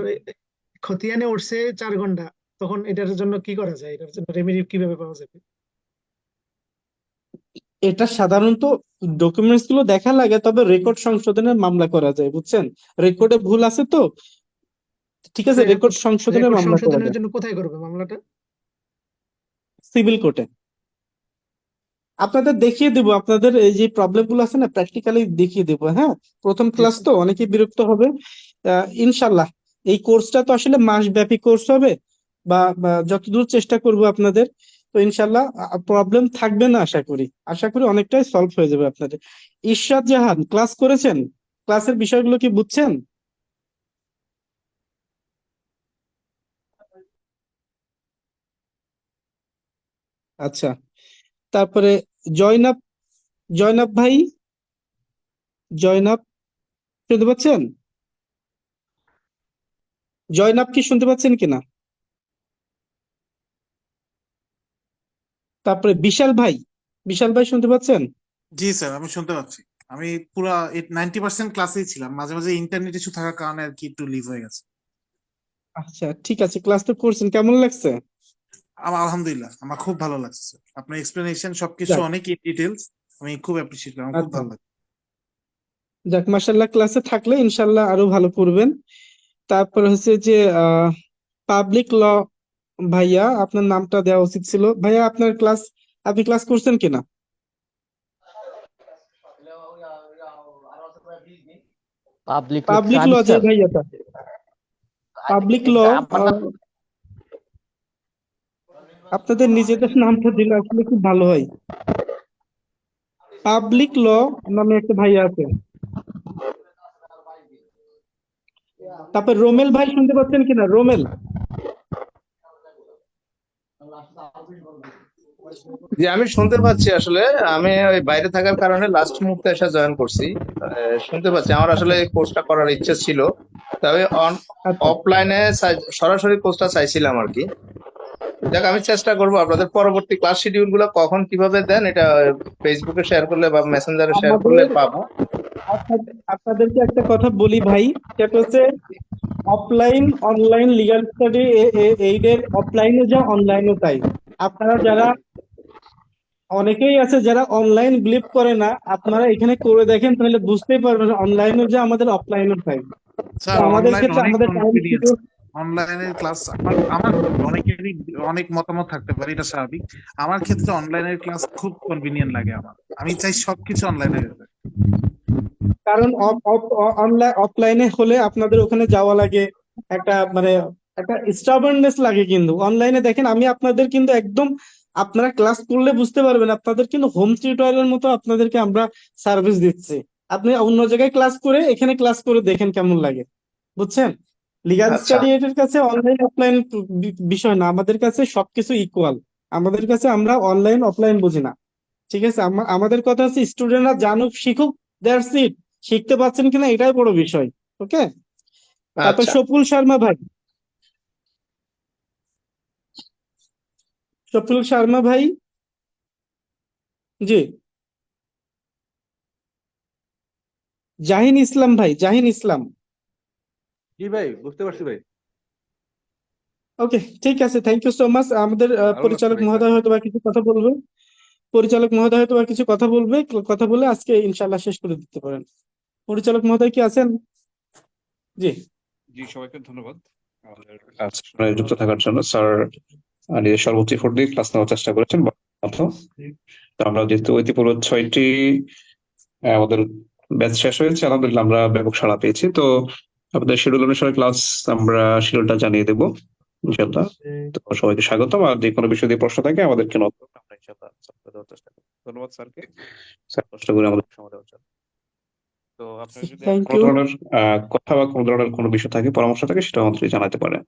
খতিয়ানে উঠছে 4 ঘন্টা। তখন এটার জন্য কি করা যায়, এটার জন্য রেমেডি কিভাবে পাওয়া যাবে? এটা সাধারণত ডকুমেন্টস গুলো দেখা লাগে, তবে রেকর্ড সংশোধনের মামলা করা যায়, বুঝছেন? রেকর্ডে ভুল আছে তো, ঠিক আছে, রেকর্ড সংশোধনের মামলা করা সংশোধনের যায় জন্য কোথায় করবে মামলাটা? সিভিল কোর্টে। আপনাদের দেখিয়ে দেবো, আপনাদের এই যে প্রবলেম গুলো আছে না, প্র্যাকটিক্যালি দেখিয়ে দেবো। হ্যাঁ, প্রথম ক্লাস তো অনেকেই বিরক্ত হবে। ইনশাল্লাহ এই কোর্সটা তো আসলে মাসব্যাপী কোর্স হবে, বা যতদূর চেষ্টা করব আপনাদের, তো ইনশাল্লাহ প্রবলেম থাকবে না, আশা করি অনেকটাই সলভ হয়ে যাবে আপনাদের। ইরশাদ জাহান, ক্লাস করেছেন? ক্লাসের বিষয়গুলো কি বুঝছেন? আচ্ছা, তারপরে জয়নাব, জয়নাব ভাই, জয়নাব শুনতে পাচ্ছেন? জয়নাব কি শুনতে পাচ্ছেন কিনা? তারপরে বিশাল ভাই, বিশাল ভাই শুনতে পাচ্ছেন? জি স্যার, আমি শুনতে পাচ্ছি। আমি পুরা 90% ক্লাসেই ছিলাম, মাঝে মাঝে ইন্টারনেট ইস্যু থাকার কারণে আর কি একটু লিভ হয়ে গেছে। আচ্ছা, ঠিক আছে, ক্লাস তো করছেন, কেমন লাগছে? আমার আলহামদুলিল্লাহ, আমার খুব ভালো লাগছে স্যার। আপনার এক্সপ্লেনেশন সবকিছু যাক, অনেক ডিটেলস, আমি খুব অ্যাপ্রিশিয়েট করি, আমার খুব আচ্ছা, ভালো লাগে। যাক, মাশাআল্লাহ, ক্লাসে থাকলে ইনশাল্লাহ আরো ভালো করবেন। তারপর হচ্ছে যে পাবলিক ল, ভাইয়া আপনার নামটা দেওয়া উচিত ছিল। ভাইয়া আপনি ক্লাস করছেন কিনা? পাবলিক ল যে ভাইয়াটা, পাবলিক ল, আপনাদের নিজেদের নামটা দিলে আসলে খুব ভালো হয়। পাবলিক ল নামে একটা ভাইয়া আছে। তারপর রোমেল ভাই শুনতে পাচ্ছেন কিনা, রোমেল? জি, আমি শুনতে পাচ্ছি। আসলে আমি ওই বাইরে থাকার কারণে লাস্ট মুহূর্তে এসে জয়েন করছি। শুনতে পাচ্ছি। আমার আসলে এই কোর্সটা করার ইচ্ছে ছিল, তবে অফলাইনে সরাসরি কোর্সটা চাইছিলাম আর কি। দেখ, আমি চেষ্টা করবো। আপনাদের পরবর্তী ক্লাস শিডিউল গুলো কখন কিভাবে দেন এটা ফেসবুকে শেয়ার করলে বা মেসেঞ্জারে শেয়ার করলে পাবো। আপনাদেরকে একটা কথা বলি ভাই, সেটা হচ্ছে অফলাইন অনলাইন লিগ্যাল স্টাডি এইডের অফলাইনে যা অনলাইনে তাই। আপনারা যারা, অনেকেই আছে যারা অনলাইন বিলিভ করে না, আপনারা এখানে করে দেখেন তাহলে বুঝতেই পারবেন অনলাইনে যা আমাদের অফলাইনে তাই। স্যার, আমাদের অনলাইন ক্ষেত্রে অনেক আমাদের টাইম কনভিনিয়েন্স। শিডিউল, অনলাইনের ক্লাস আমার অনেকেরই অনেক মতামত থাকতে পারে, এটা স্বাভাবিক। আমার ক্ষেত্রে অনলাইনের ক্লাস খুব কনভিনিয়েন্ট লাগে আমার। আমি চাই সবকিছু অনলাইনে হয়ে যায়। কারণ অফলাইনে হলে আপনাদের ওখানে যাওয়া লাগে, একটা একটা স্টাবার্ননেস লাগে, কিন্তু অনলাইনে দেখেন আমি আপনাদের কিন্তু একদম, আপনারা ক্লাস করলে বুঝতে পারবেন, আপনাদের কিন্তু হোম টিউটোরিয়ালের মতো আপনাদেরকে আমরা সার্ভিস দিচ্ছি। আপনি অন্য জায়গায় ক্লাস করে এখানে ক্লাস করে দেখেন কেমন লাগে, বুঝছেন? লিগ্যাল আচ্ছা স্টাডি এর কাছে অনলাইন অফলাইন বিষয় না, আমাদের কাছে সবকিছু ইকুয়াল। আমাদের কাছে আমরা অনলাইন অফলাইন বুঝি না, ঠিক আছে? আমাদের কথা হচ্ছে স্টুডেন্টরা জানুক শিখুক, দ্যাটস ইট। শিখতে পারছেন কিনা এটাই বড় বিষয়। ওকে, তারপর আচ্ছা সপুল শর্মা ভাই, সপুল শর্মা ভাই, জি। জাহিন ইসলাম ভাই, জাহিন ইসলাম। জি ভাই, বুঝতে পারছি ভাই। ওকে, ঠিক আছে, থ্যাংক ইউ সো মাচ। আমাদের ভালো লাগছে পরিচালক ভাই ক্লাস। মহোদয় হয়তো বা কিছু কথা বলবে, পরিচালক মহোদয় হয়তো বা কিছু কথা বলবে, কথা বলে আজকে ইনশাল্লাহ শেষ করে দিতে পারেন। পরিচালক মহোদয় কি আছেন? জি। জি, সবাইকে ধন্যবাদ আমাদের ক্লাস যুক্ত থাকার জন্য। স্যার নিজের সর্বোচ্চ এফোর্ট দিয়ে ক্লাস নেওয়ার চেষ্টা করেছেন মতো। তো আমরা যেহেতু ইতিপূর্বে 6টি আমাদের ব্যাচ শেষ হয়েছে, আলহামদুলিল্লাহ আমরা ব্যাপক সাড়া পেয়েছি। তো আমাদের শিডিউল অনুসারে ক্লাস আমরা শিডিউলটা জানিয়ে দেবো ইনশাল্লাহ। তো সবাইকে স্বাগতম, আর যে কোনো বিষয় দিয়ে প্রশ্ন থাকে আমাদেরকে নক করুন, আমরা ইনশাল্লাহ answer দেওয়ার চেষ্টা করব। ধন্যবাদ স্যারকে, স্যার কষ্ট করে আমাদের সময় দেওয়ার জন্য। তো আপনার যদি আর থ্যাংক কোনো ইউ। ধরনের কথা বা কোনো ধরনের কোনো বিষয় থাকে, পরামর্শ থাকে, সেটা আমাদের জানাতে পারেন।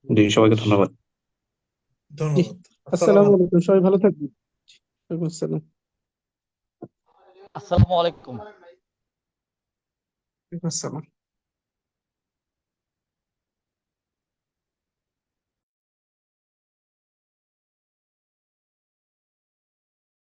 জি, সবাইকে ধন্যবাদ। জি, ধন্যবাদ। আসসালামু আলাইকুম, সবাই ভালো থাকবেন। ওয়ালাইকুম আসসালাম। আসসালামু আলাইকুম। ওয়ালাইকুম আসসালাম।